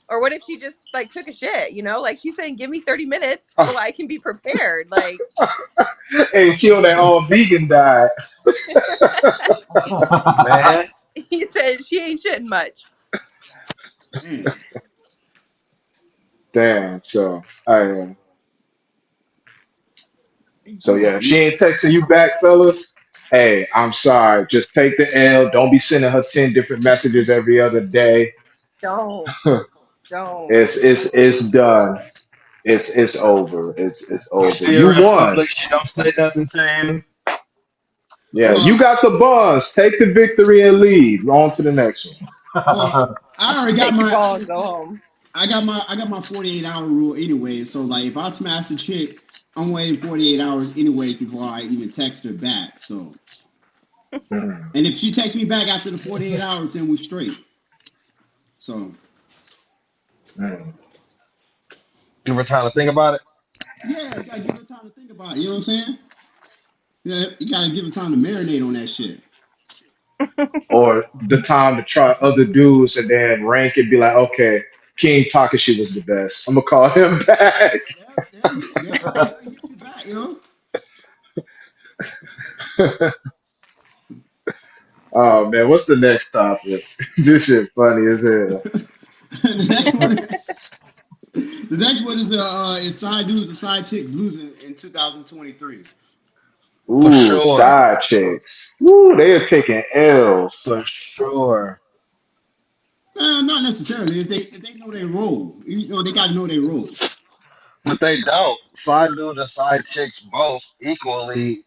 or what if she just like took a shit, you know? Like she's saying, "Give me 30 minutes so I can be prepared." Like
hey, she on that all vegan diet.
Man,
he said she ain't shitting much.
man.
Damn. So
Oh,
yeah, if she
you,
ain't texting you back, fellas, hey, I'm sorry. Just take the L. Don't be sending her 10 different messages every other day.
Don't. Don't.
It's done. It's over. It's
you
over.
see her
You
in
won.
public, she don't say nothing to you.
Yeah, you
well,
got the buzz. Take the victory and leave. On to the next one.
well, I already got
Take your
my,
ball and go home.
I got my 48-hour rule anyway. So like, if I smash a chick, I'm waiting 48 hours anyway before I even text her back. So,
Mm,
and if she texts me back after the 48 hours, then we're straight. So,
mm.
Give her time to think about it.
yeah, you gotta give her time to think about it. You know what I'm saying? Yeah, you gotta give her time to marinate on that shit.
Or the time to try other dudes and then rank and be like, okay, King Takashi was the best. I'm gonna call him back.
They'll hit you back, yo.
Oh man, what's the next topic? This shit funny as hell.
the next one, the next one is side dudes and side chicks losing in 2023.
For
Ooh,
sure.
side chicks. Ooh, they are taking L's.
For sure.
Not necessarily. If they know their role, you know they got to know their role.
But they don't. Side dudes and side chicks both equally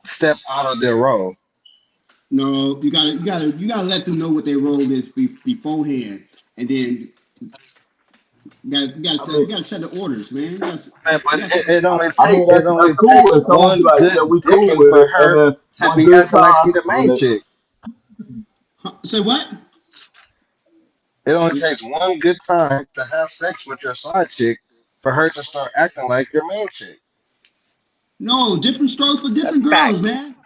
step out of their role.
No, you gotta let them know what their role is beforehand, and then
I mean,
you gotta set the orders, man.
Man, but
You gotta set the
it
I,
only
I
take
mean
it
that's
only
cool
takes
if someone be
one
like,
good
yeah, we cool
dicking
with
for
it, and
her
then
to
one
be
good
acting like
time,
she the
and
main
then
chick.
say what?
It only takes one good time to have sex with your side chick for her to start acting like your main chick.
No, different strokes for different
That's
girls,
facts.
man.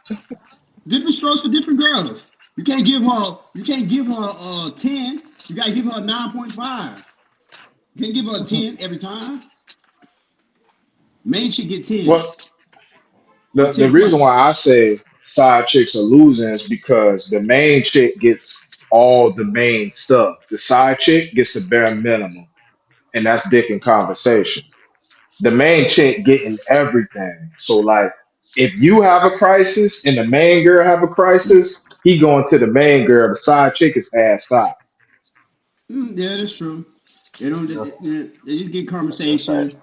Different strokes for different girls. You can't give her 10. You gotta give her a 9.5. You can't give her a 10 every time. Main chick get 10
Well,
or
the
10
reason
plus.
why I say side chicks are losing is because the main chick gets all the main stuff. The side chick gets the bare minimum, and that's dick and conversation. The main chick getting everything. So like, if you have a crisis and the main girl have a crisis, he going to the main girl. The side chick is ass out.
Yeah, that's true. They don't.
that's
They just get
That's a fact.
conversation.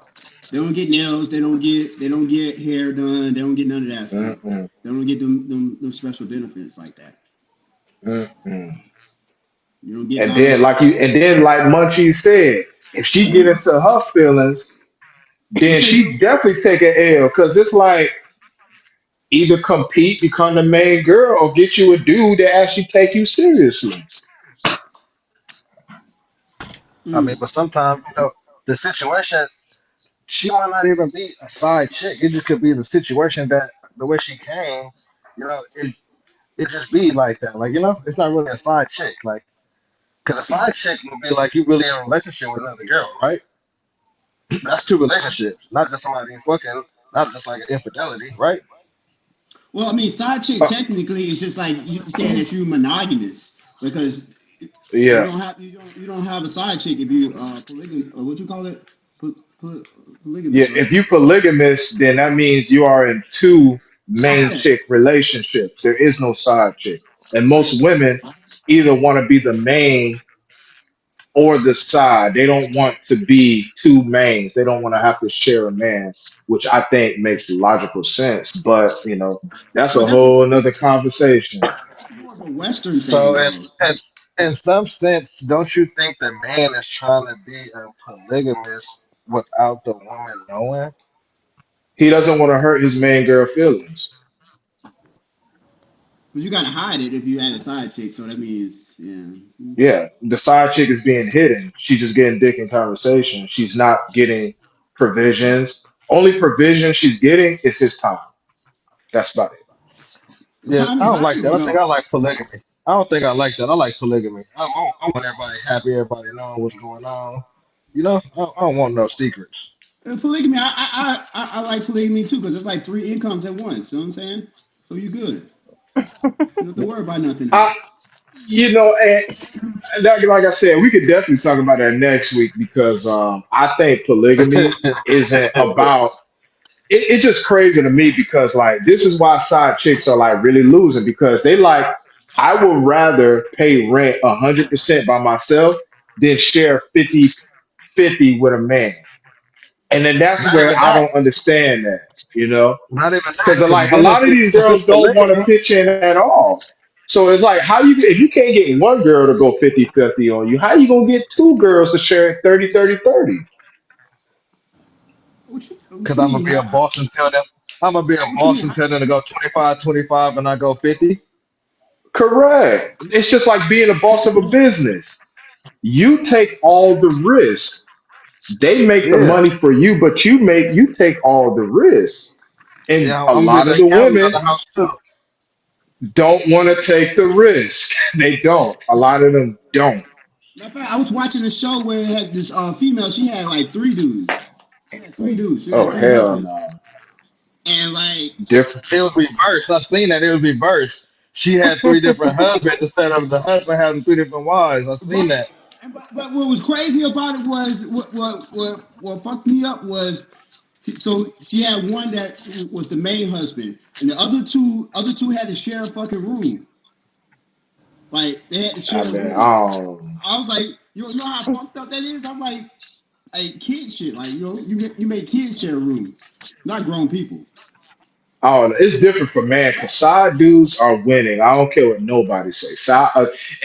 They don't get nails. They don't get hair done. They don't get none of that stuff.
Mm-mm,
They don't get them special benefits like that.
mm-mm.
You don't get
And then
Valentine.
like Munchie said, if she get into her feelings,
You
then
say
she
you
definitely take an L because it's like either compete, become the main girl, or get you a dude that actually take you seriously.
I mean,
mm,
but sometimes, the situation she might not even be a side chick. It just could be the situation that the way she came, it just be like that. Like, it's not really a side chick. Like, because a side chick would be like you really in a relationship with another girl, right? That's two relationships, not just somebody fucking, not just like infidelity, right?
Well, I mean, side chick
Uh,
technically is just like you saying that you're monogamous because
yeah,
you don't have a side chick if you polygamy or what you call it,
yeah.
polygamous, right?
If you polygamous, then that means you are in two main
Yeah,
chick relationships. There is no side chick, and
right.
most women either want to be the main or the side. They don't want to be two mains. They don't want to have to share a man, which I think makes logical sense. But that's
But
a whole another conversation.
that's more of a Western thing,
So
though.
in some sense, don't you think the man is trying to be a polygamist without the woman knowing?
He doesn't want to hurt his main girl feelings.
But you gotta hide it if you had a side chick, so that means yeah.
Yeah, the side chick is being hidden. She's just getting dick in conversation. She's not getting provisions. Only provision she's getting is his time. That's about it.
Well,
Yeah,
time
I
is
don't like that.
valuable
I think
though.
I like polygamy. I don't think I like that. I like polygamy. I want everybody happy, everybody knowing what's going on. I don't want no secrets.
Polygamy, I like polygamy too because it's like three incomes at once. You know what I'm saying? So you good. You don't have to worry about nothing
I,
else.
and that, like I said, we could definitely talk about that next week because I think polygamy isn't about. It's just crazy to me because like this is why side chicks are like really losing because they like I would rather pay rent 100% by myself than share 50-50 with a man. And then that's
Not
where
even
I
that.
don't understand that,
Not even that.
because
Because
like a
then
lot of these
if it's
girls don't want to
polygamy,
pitch in at all. So it's like how you if you can't get one girl to go 50-50 on you, how you gonna get two girls to share 30-30-30?
What
because
you
I'm gonna
mean?
be a boss and tell them
What you mean?
to go 25-25 and I go 50.
Correct. It's just like being a boss of a business. You take all the risk. They make the
Yeah.
money for you, but you take all the risk. And
Yeah,
a
I'm gonna be
lot
the
of the
accountant of
women
the house too.
don't want to take the risk. They don't. A lot of them don't.
Matter of fact, I was watching a show where it had this female. She had like three dudes. She had three dudes. She
Oh
had three
hell
husbands,
no.
and like
Different.
It was reversed. I seen that it was reversed. She had three different husbands instead of the husband having three different wives. I seen
right.
that.
But what was crazy about it was what fucked me up was so she had one that was the main husband, and the other two had to share a fucking room. Like they had to
I
share a
mean,
room.
I don't.
I was like, you know how fucked up that is? I'm like kid shit. Like you make kids share a room, not grown people.
I don't know. It's different for man because side dudes are winning. I don't care what nobody say.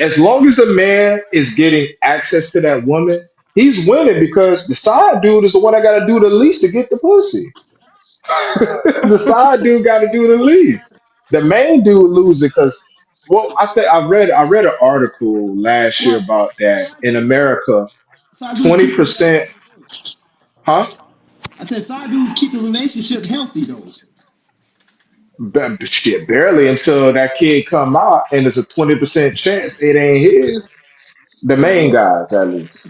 As long as the man is getting access to that woman, he's winning because the side dude is the one that got to do the least to get the pussy. The side dude got to do the least. The main dude loses because well, I think I read an article last year
Well,
about
hey,
that
I
in
think
America,
side dudes keep the
20%,
relationship good.
huh?
I said side dudes keep the relationship healthy though.
Shit, barely until that kid come out and it's a 20% chance it ain't his. The main guys, at least.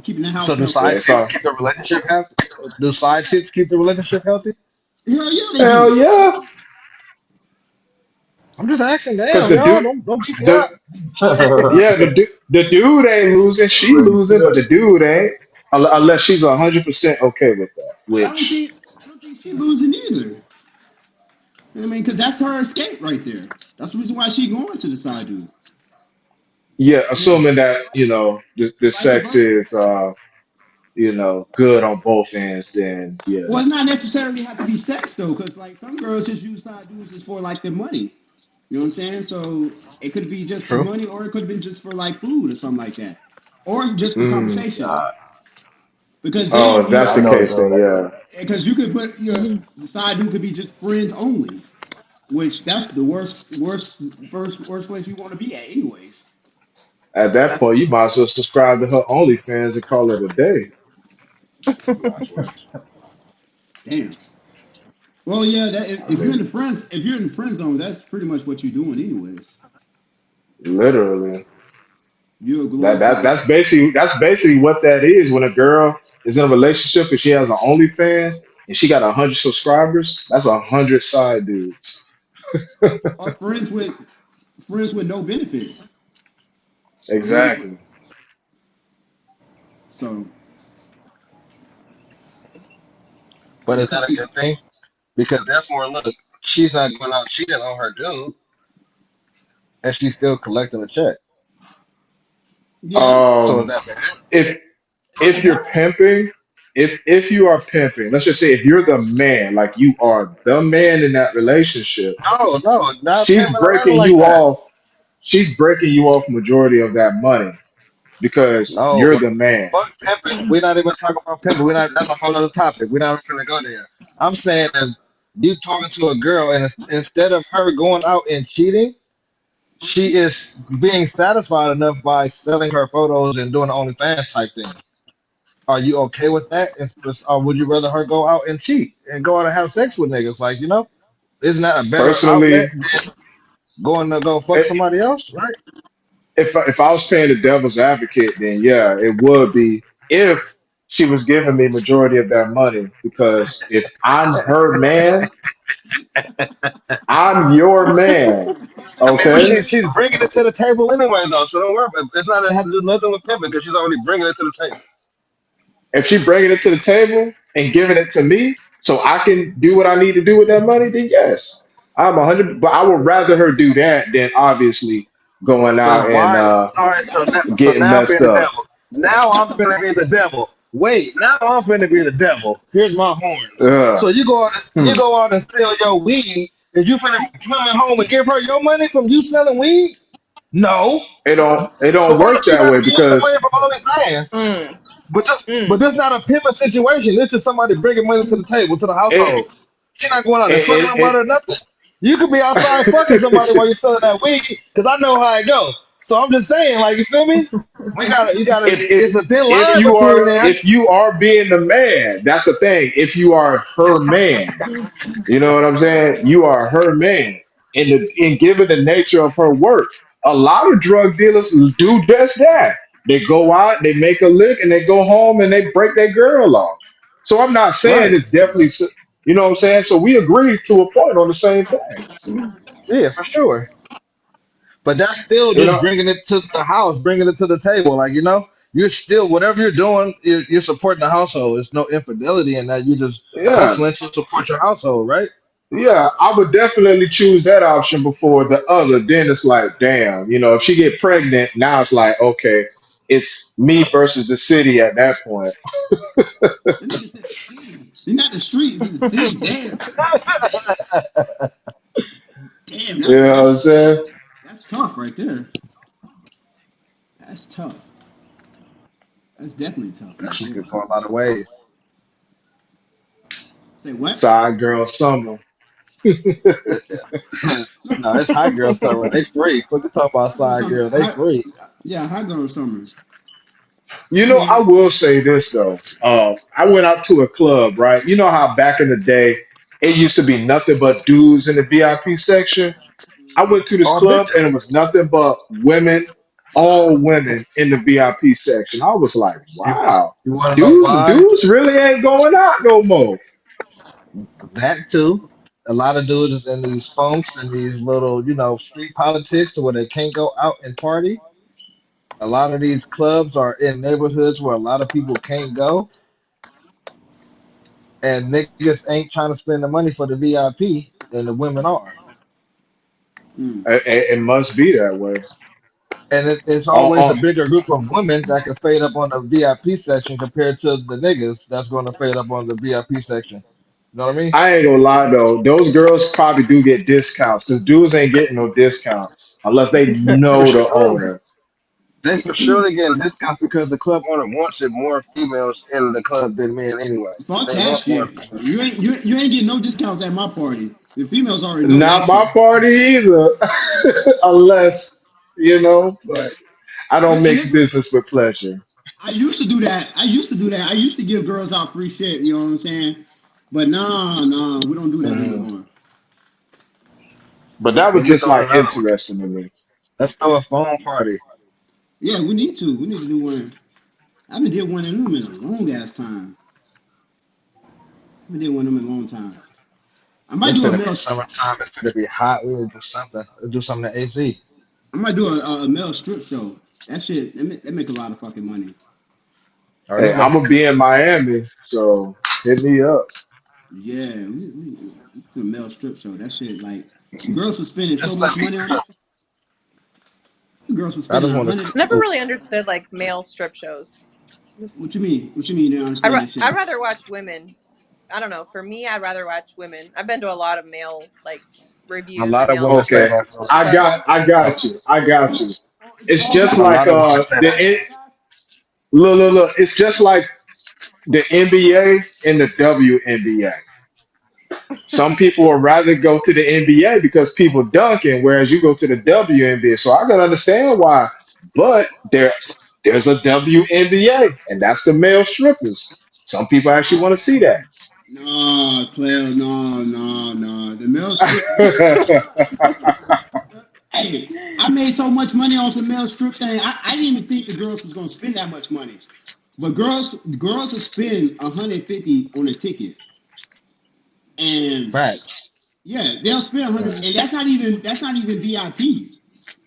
Keeping the
So
house
do
healthy.
side
Yeah,
chicks
so
keep the relationship healthy? Do side chicks keep the relationship healthy?
Hell yeah, they
hell
do.
yeah.
I'm just asking.
Because
Damn,
the
y'all
dude,
don't beat me
the
up.
yeah, the dude ain't losing. She
Ready
losing,
to
but the dude ain't. Unless she's 100% okay with that. Which,
I don't think she losing either. You know what I mean, because that's her escape right there. That's the reason why she going to the side dude.
yeah,
And then
assuming that the
vice
sex
versa.
is good on both ends, then yeah.
Well, it's not necessarily have to be sex though, because like some girls just use side dudes just for like their money. You know what I'm saying? So it could be just for
True.
money, or it could have been just for like food or something like that, or just for
Mm.
conversation.
Nah,
Because
Oh,
then
if
you
that's
yeah, I
the
know,
know a
case,
girl
then
like that.
yeah.
because you could put your side dude could be just friends only, which that's the worst place you want to be at, anyways.
At that
That's
point, you might as well subscribe to her OnlyFans and call it a day.
Might as well.
Damn. Well, yeah. That
I
if you're in
mean,
the friends, if you're in the friend zone, that's pretty much what you're doing, anyways.
literally.
You're a
That
glorified.
that's basically what that is. When a girl is in a relationship and she has an OnlyFans and she got 100 subscribers, that's 100 side dudes.
Or friends with no benefits. Friends.
Exactly.
So
But
you
is that
call
a good thing? Because therefore, look, she's not going out cheating on her dude, and she's still collecting a check.
yeah.
So is
Um,
that bad?
if if you're pimping, if you are pimping, let's just say if you're the man, like you are the man in that relationship,
No, no, not
she's
pimping or nothing
breaking
like
you
that.
off. She's breaking you off majority of that money because
No,
you're the man.
fuck pimping. We're not even talking about pimping. We're not. That's a whole other topic. We're not going to go there. I'm saying that you talking to a girl, and instead of her going out and cheating, she is being satisfied enough by selling her photos and doing the OnlyFans type thing. Are you okay with that? Or would you rather her go out and cheat and go out and have sex with niggas? Like, isn't that a better outlet
Personally,
than going to go fuck
i-
somebody else, right?
if I was playing the devil's advocate, then yeah, it would be if she was giving me majority of that money. Because if I'm her man, I'm your man.
I mean, but
Okay.
she's bringing it to the table anyway, though. So don't worry about it. It's not. It has to do nothing with pimping because she's already bringing it to the table.
If she bringing it to the table and giving it to me so I can do what I need to do with that money, then yes, I'm 100. But I would rather her do that than obviously going out
But
and
why? All right. So
getting
now I'm being
messed
the
up.
devil. Now I'm finna be the devil. Wait. Now I'm finna be the devil. Here's my horns.
Uh,
So you
hmm.
go out and sell your weed. Is you finna come at home and give her your money from you selling weed? No.
It don't
So why
work
does she
that
got
way
to use the money
because
from OnlyFans?
mm,
But
mm.
this not a pimping situation. This is somebody bringing money to the table, to the household.
it
She not going out and fucking
it,
nobody or
it,
nothing. You could be outside fucking somebody while you're selling that weed, because I know how it go. So I'm just saying, like, you feel me? You gotta.
if
It's
if
a thin
if
line
you
between
are
there.
if you are being the man, that's the thing. If you are her man, you know what I'm saying? You are her man. In given the nature of her work, a lot of drug dealers do just that. They go out, they make a lick, and they go home and they break their girl off. So I'm not saying
Right.
it's definitely, you know what I'm saying? So we agree to a point on the same things.
Yeah, for sure. But that's still
You
just
know?
bringing it to the house, bringing it to the table. Like, you're still, whatever you're doing, you're supporting the household. There's no infidelity in that. You're just
Yeah.
hustling to support your household, right?
Yeah, I would definitely choose that option before the other. Then it's like, damn, if she get pregnant, now it's like, okay, it's me versus the city at that point.
That nigga said the city. They're not the streets, it's the city. Damn. Damn,
You know what I'm saying?
that's tough right there. That's tough. That's definitely tough
That
right
shit
there.
could go a lot of ways.
Say what?
Side girl summer.
No, it's hot girl summer. They free. What you talk about
Hot girl
side
summer.
girl? They free.
Yeah, hot girl summer.
You
I
know, I
mean,
will say this though. I went out to a club, right? You know how back in the day it used to be nothing but dudes in the VIP section. I went to this
All
club and
bitches.
it was nothing but women, all women in the VIP section. I was like,
You
wow,
you want to know
dudes,
why?
dudes really ain't going out no more.
That too. A lot of dudes is in these funks and these little, street politics to where they can't go out and party. A lot of these clubs are in neighborhoods where a lot of people can't go, and niggas ain't trying to spend the money for the VIP, and the women are.
mm.
It must be that way.
And it's
Uh,
always a
uh,
bigger group of women that can fade up on the VIP section compared to the niggas that's going to fade up on the VIP section. You know what I mean?
I ain't gonna lie though, those girls probably do get discounts. The dudes ain't getting no discounts unless they
For
know the
sure.
owner.
They for sure getting discounts because the club owner wants it more females in the club than men anyway.
Fuck
They
that
want more
shit.
females.
You ain't getting no discounts at my party. The females already know that
Not my
shit.
party either, unless. But I don't
And
mix
it,
business with pleasure.
I used to do that. I used to give girls out free shit. You know what I'm saying? But nah, we don't do that no
Mhm.
more.
But that
We
was
need to
just
throw
like
another one.
interesting to me.
Let's throw a phone party.
Yeah, we need to. We need to do one. I haven't did one of them in a long ass time. I haven't did one of them in a long time. I might
It's
do a
gonna be
male.
summertime. It's gonna be hot. We would do something. Let's do something to AC.
I might do a male strip show. That shit. That make a lot of fucking money.
Or
Hey,
just
I'm
like
gonna be in Miami, so hit me up.
Yeah, we do a male strip show. That shit like girls were spending so
just let
much
me
money on
cook.
that shit. Girls were
I
spending
just
a
want to
hundred.
Never
cook.
really understood like male strip shows. Just
What you mean? What you mean? You don't understand that shit?
I'd rather watch women. I don't know. For me, I'd rather watch women. I've been to a lot of male like
A
reviews
lot
of
of
male
women
strip
stay
Okay,
home
clubs,
from
I
work.
clubs.
got, I got you, I got
Oh,
you.
it's
It's
all
just
A
guys.
like
lot of women stay
the
home.
Guys.
look. It's just like the NBA and the WNBA. Some people would rather go to the NBA because people dunking, whereas you go to the WNBA. So I can understand why, but there's a WNBA, and that's the male strippers. Some people actually want to see
No, player, no. The male strip.
that.
Hey, I made so much money off the male strip thing. I didn't even think the girls was gonna spend that much money. But girls will spend 150 on a ticket, and
Facts.
yeah, they'll spend 100,
Mm.
and that's not even VIP.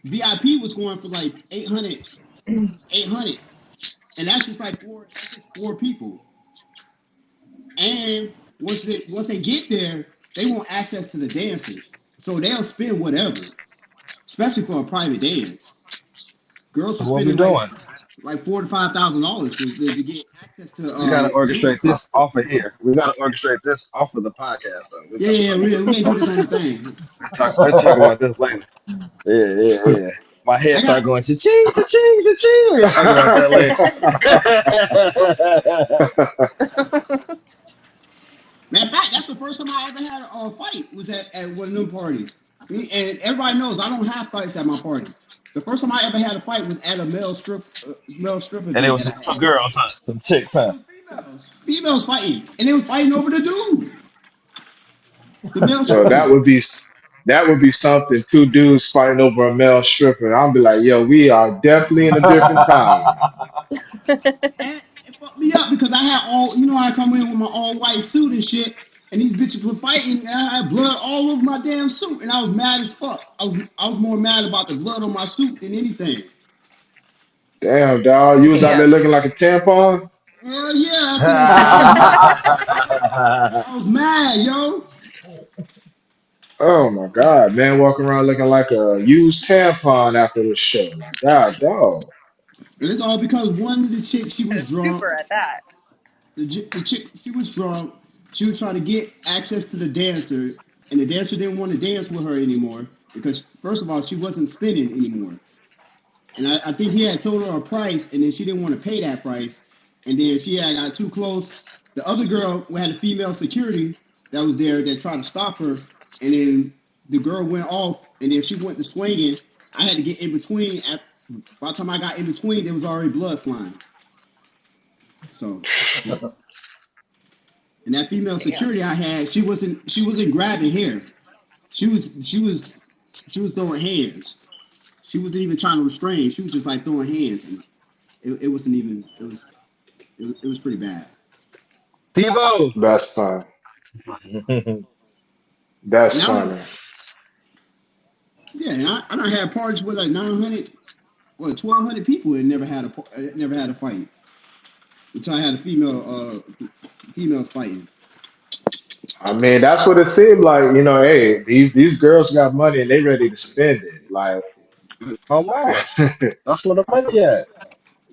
VIP was going for like 800, and that's just like four people. And once they get there, they want access to the dancers, so they'll spend whatever, especially for a private dance. Girls
So
were
what we
spending like
doing?
$4,000 to $5,000 to get access to
We gotta orchestrate
rooms.
this off of here. We gotta orchestrate this off of the podcast though. We'll
Yeah,
talk
yeah,
about this.
we may do this on the thing.
We'll talk about this later. Yeah. My head
I got
start going cha-ching, cha-ching, cha-ching. We'll talk about that later.
matter of fact, that's the first time I ever had a fight was at one of them parties. And everybody knows I don't have fights at my parties. The first time I ever had a fight was at a male strip
And it
event
was
that I
some two
had.
girls, huh? Some chicks,
It
huh?
was females fighting, and they was fighting over the dude, the male
Yo,
stripper.
that would be something. Two dudes fighting over a male stripper. I'll be like, yo, we are definitely in a different time.
And it fucked me up because I had I come in with my all white suit and shit, and these bitches were fighting, and I had blood all over my damn suit, and I was mad as fuck. I was more mad about the blood on my suit than anything.
Damn, dog, you was out
Yeah.
there looking like a tampon.
Hell yeah, I finished the show. I was mad, yo.
Oh my God, man, walking around looking like a used tampon after the show. Like, God, dog.
And it's all because one of the chicks, she was drunk.
Super at that.
The chick, she was drunk. She was trying to get access to the dancer, and the dancer didn't want to dance with her anymore because, first of all, she wasn't spinning anymore. And I think he had told her a price, and then she didn't want to pay that price. And then she had got too close. The other girl had a female security that was there that tried to stop her, and then the girl went off, and then she went to swinging. I had to get in between. By the time I got in between, there was already blood flying. So, yeah. And that female
Damn.
security I had, she wasn't grabbing hair. She was throwing hands. She wasn't even trying to restrain. She was just like throwing hands, and it wasn't even. It was pretty bad.
Tebow.
That's fine. That's
Now,
funny.
yeah, and I done had parties with like 900 or 1,200 people and never had a fight until I had a females fighting.
I mean, that's what it seemed like. Hey, these girls got money and they ready to spend it. Like,
How much? That's where the money at.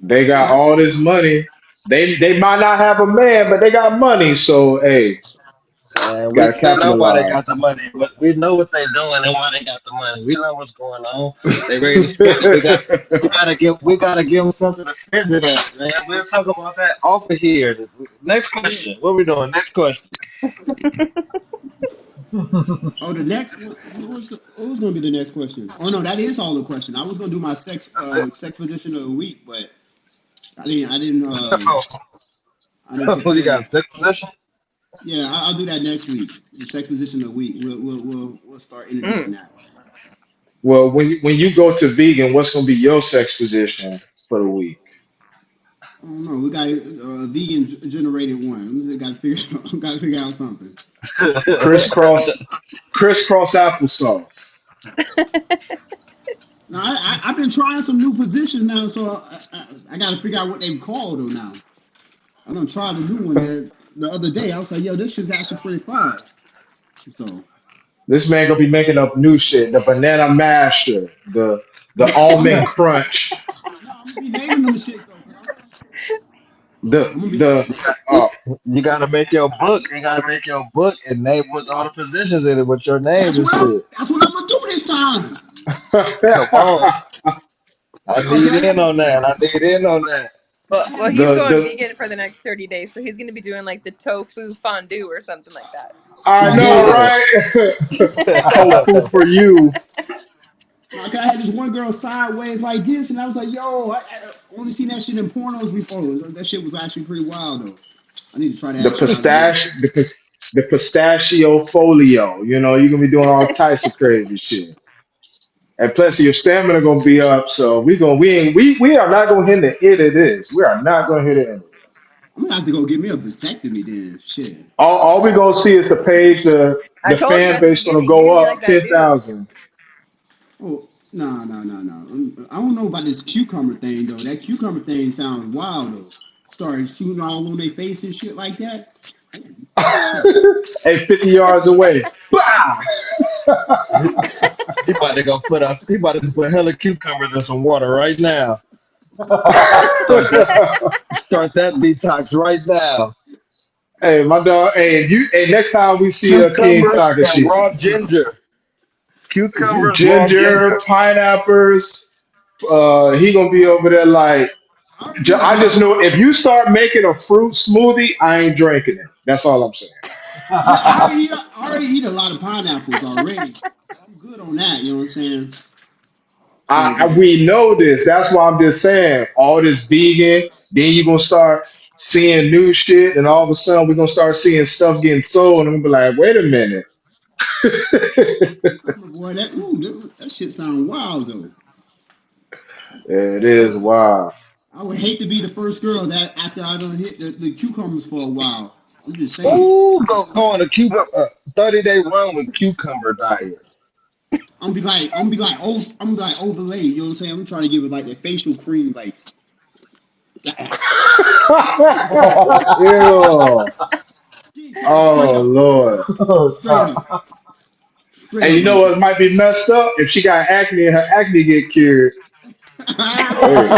they
See,
got all this money. They might not have a man, but they got money. So, hey,
And we
gotta
still know why they got
capitalize.
the money, but we know what they're doing and why they got the money. We know what's going on. They ready to spend it. We gotta give them something to spend it at, man. We'll talk about that off of here. Next question. What we doing? Next question.
Oh, the next what was going to be the next question? Oh no, that is all the question. I was going to do my
That's it.
sex position of the week, but I didn't
You
prepare
got
that.
six position?
Yeah, I'll do that next week. The sex position of the week. We'll start introducing
Mm.
that.
Well, when you go to vegan, what's gonna be your sex position for the week?
I don't know. We got a vegan generated one. We got to figure got to figure out something.
Crisscross crisscross applesauce.
Now I've been trying some new positions now, so I got to figure out what they call though now. I done tried a new one there the other day. I was like, yo, this shit's actually pretty fire. So
This man gonna be making up new shit. The banana masher, the
I'm
almond crunch,
no, I'm gonna be naming them shits though, bro.
the
I'm gonna be
the
You got you,
uh
you gotta make your book. You gotta make your book and name with all the positions in it with your name and shit.
that's what I'm gonna do this time.
Come on. I
Oh,
need in on that. I need in on that.
Well,
I had
well,
to
he's
get
going
the
vegan for the next 30 days, so he's going to be doing like the tofu fondue or something like that.
I know,
Yeah.
right? Tofu for you.
like I had this one girl sideways like this, and I was like, yo, I only seen that shit in pornos before. That shit was actually pretty wild though. I need to try
The
that shit out again.
pistache the pistachio folio. You know, you're gonna be doing all types of crazy shit. And plus your stamina gonna be up, so we are not gonna hit the end of this. We are not gonna hit the end of this.
I'm gonna have to go get me a vasectomy then. Shit.
All we gonna see is the page,
I
the
told you
fan
at the
base gonna
beginning, you're
go
going to be
up
like that dude.
10,000.
Oh, no. I don't know about this cucumber thing though. That cucumber thing sounds wild though. Start shooting all on their face and shit like that. Shit.
Hey, 50 yards away. Bah!
He about to go put up. He about to go put hella cucumbers in some water right now. Start that. Start that detox right now.
Hey, my dog. Hey, next time we see a King
Cucumbers and
Takashi,
raw ginger. Cucumbers, raw
ginger,
ginger.
pineapples. He gonna be over there like.
I already eat a
I
lot
just
of
know if you start making a fruit smoothie, I ain't drinking it. That's all I'm saying.
yeah, I already eat a lot of pineapples already. So I'm good on that, you know what I'm saying? So
We know this. That's why I'm just saying all this vegan. Then you're gonna start seeing new shit, and all of a sudden we're gonna start seeing stuff getting sold, and I'm gonna be like, wait a minute.
cucumber boy, that shit sound wild though.
It
I
is
would
wild.
I would hate to be the first girl that after I done hit the cucumbers for a while. I'm just saying.
Ooh, go on a cucumber 30-day run with cucumber diet.
I'm gonna be like overlaid, you know what I'm saying? I'm trying to give it like a facial cream, like
Ew.
skincare
Oh Lord.
straight up, straight
And
up
you know
like
what might be messed up? If she got acne and her acne get cured.
that.
Hey,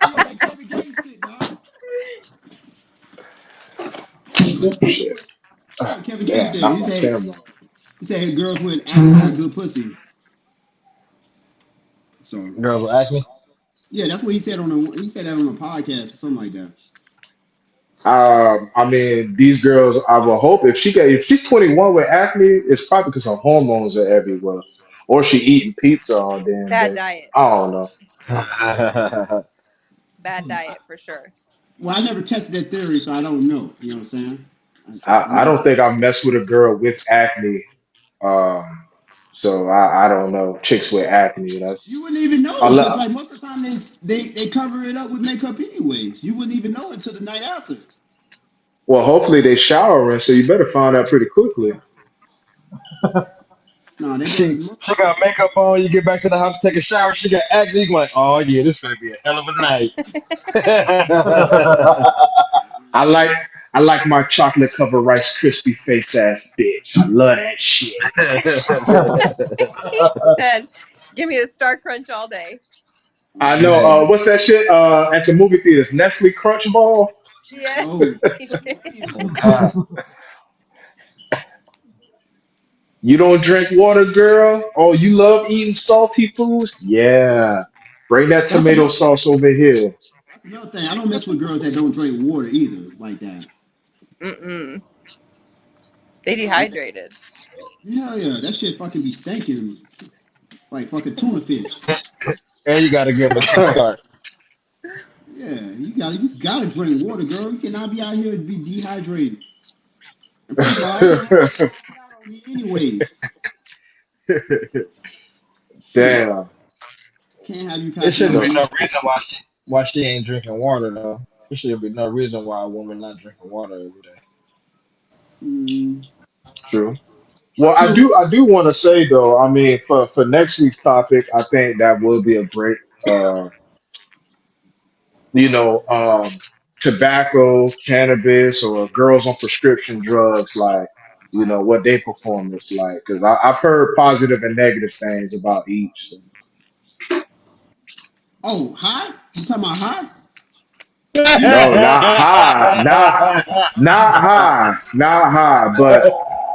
You on that Kevin Gates shit, dog.
shit.
What Kevin Gates
Damn,
said.
not my camera.
He said his girls with acne got good pussy. So
Girls with acne.
yeah, that's what he said that on a podcast or something like that.
I mean, these girls, I will hope if she's 21 with acne, it's probably because her hormones are everywhere. Or she eating pizza all damn
Bad
day.
diet.
I don't know.
Bad diet for sure.
Well, I never tested that theory, so I don't know. You know what I'm saying? I
I
never.
don't think I've messed with a girl with acne. Um, so I don't know. Chicks with acne,
You
that's
wouldn't even know
a
because
lot.
like most of the time they cover it up with makeup anyways. You wouldn't even know until the night after.
Well, hopefully they showering, so you better find out pretty quickly.
No, they
she
don't.
she got makeup on. You get back to the house, take a shower. She got acne. You like, oh yeah, this gonna be a hell of a night.
I like I like my chocolate covered Rice crispy face ass bitch. I love that shit.
He said, "Give me a Star Crunch all day."
I know.
Man,
What's that shit? At the movie theaters, Nestle Crunch Ball.
Yes.
Oh,
oh God.
You don't drink water, girl. Oh, you love eating salty foods? Yeah. Bring that
that's
tomato
another.
sauce over here.
That's another thing. I don't mess with girls that don't drink water either, like that.
Mm-mm. They
I,
dehydrated.
Hell yeah, that shit fucking be stinking like fucking tuna fish.
And you gotta give them a kick start.
Yeah, you gotta drink water, girl. You cannot be out here and be dehydrated. And first of all, I can't have you passing out on me anyways. Shit,
Damn.
can't have you
There
passing out
shouldn't
on
be
me.
no reason why she ain't drinking water though. There should be no reason why a woman not drinking water every day.
Mm.
True. Well, I
So,
do want to say though. I mean, for next week's topic, I think that will be a great, you know, tobacco, cannabis, or girls on prescription drugs, like you know what they performance like. Because I've heard positive and negative things about each. So.
oh, high? You talking about high?
No, not high, not high, not high. But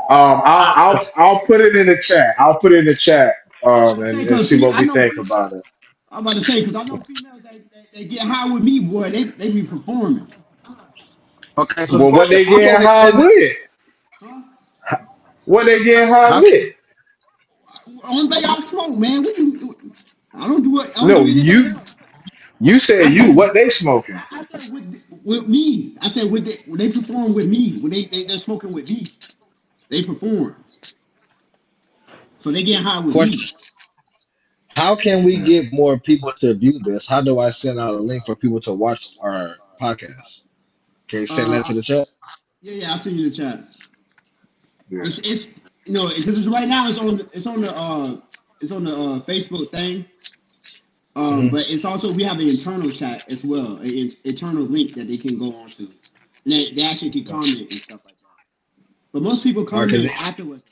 I'll put it in the chat. I'll put it in the chat
I was about to say,
and
cause
see
see,
what
I
we
know
think
females.
about it.
I'm about to say, cause I know females that get high with me, boy. They be performing,
Okay, so the
Well, what
question:
they
how can
getting
we
high
send?
with?
huh?
What they getting high
How can
with?
Only thing I smoke, man. What you? I don't do it. I don't
No,
do anything else.
you said
I
you.
said,
What they smoking?
I said with me. I said when they perform with me. When they're smoking with me, they perform. So they get high with
question?
me.
How can we
Yeah.
get more people to view this? How do I send out a link for people to watch our podcast? Can you send that
Uh,
to the chat?
yeah, I'll send you the chat.
Yeah.
It's because it's right now it's on the Facebook thing.
Hmm.
But it's also we have an internal chat as well, an internal link that they can go on to, and they actually can comment and stuff like that. But most people
All right,
comment afterwards.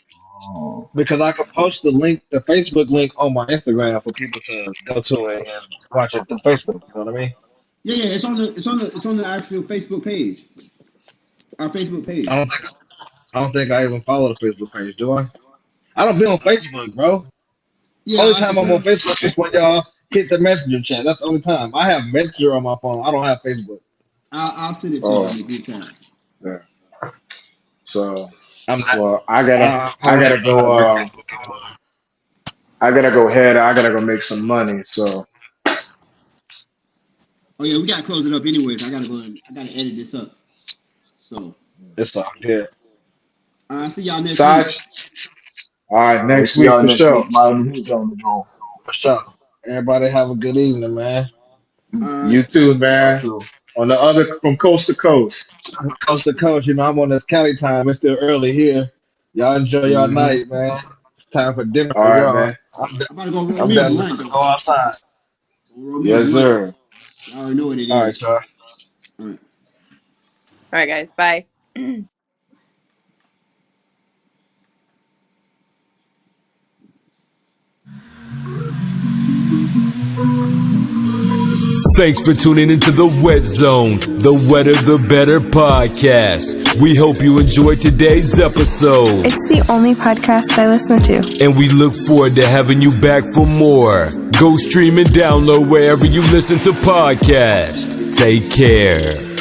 because I could post the link, the Facebook link, on my Instagram for people to go to it and watch it through Facebook. You know what I mean?
Yeah, it's on the actual Facebook page, our Facebook
I
page.
don't think I don't think I even follow the Facebook page, do I? I don't be on Facebook, bro.
Yeah,
Only
I
time I'm on
understand.
Facebook is when y'all hit the messenger chat. That's the only time. I have Messenger on my phone. I don't have Facebook.
I'll send it to you
Oh,
in the group chat.
yeah. So,
I'm not.
well,
I don't even know how to work Facebook anymore.
I gotta go ahead. I gotta go make some money. So,
Oh yeah, we gotta close it up anyways. I gotta go. I gotta edit this up. So
It's all good.
I'll see y'all next week.
Saj, all right,
All right,
next
see
week
y'all
for
next week.
sure.
Miami Heat on the road.
For sure. Everybody have a good evening, man.
All
You
right.
too,
Y'all
man.
too.
On the other from coast to coast.
Coast to coast, I'm on this Cali time. It's still early here. Y'all enjoy your
Hmm.
night, man. It's time for dinner
All
for
right,
y'all.
man.
I'm about to go roll
I'm
me a
done looking
blunt
to
though.
go outside.
Go roll me a
Yes,
blunt.
sir.
Y'all already know what it
All right,
is.
y'all.
All right.
All right, guys. Bye.
Thanks for tuning into the Wet Zone, the wetter the better podcast. We hope you enjoyed today's episode,
It's the only podcast I listen to.
and we look forward to having you back for more. Go stream and download wherever you listen to podcasts. Take care.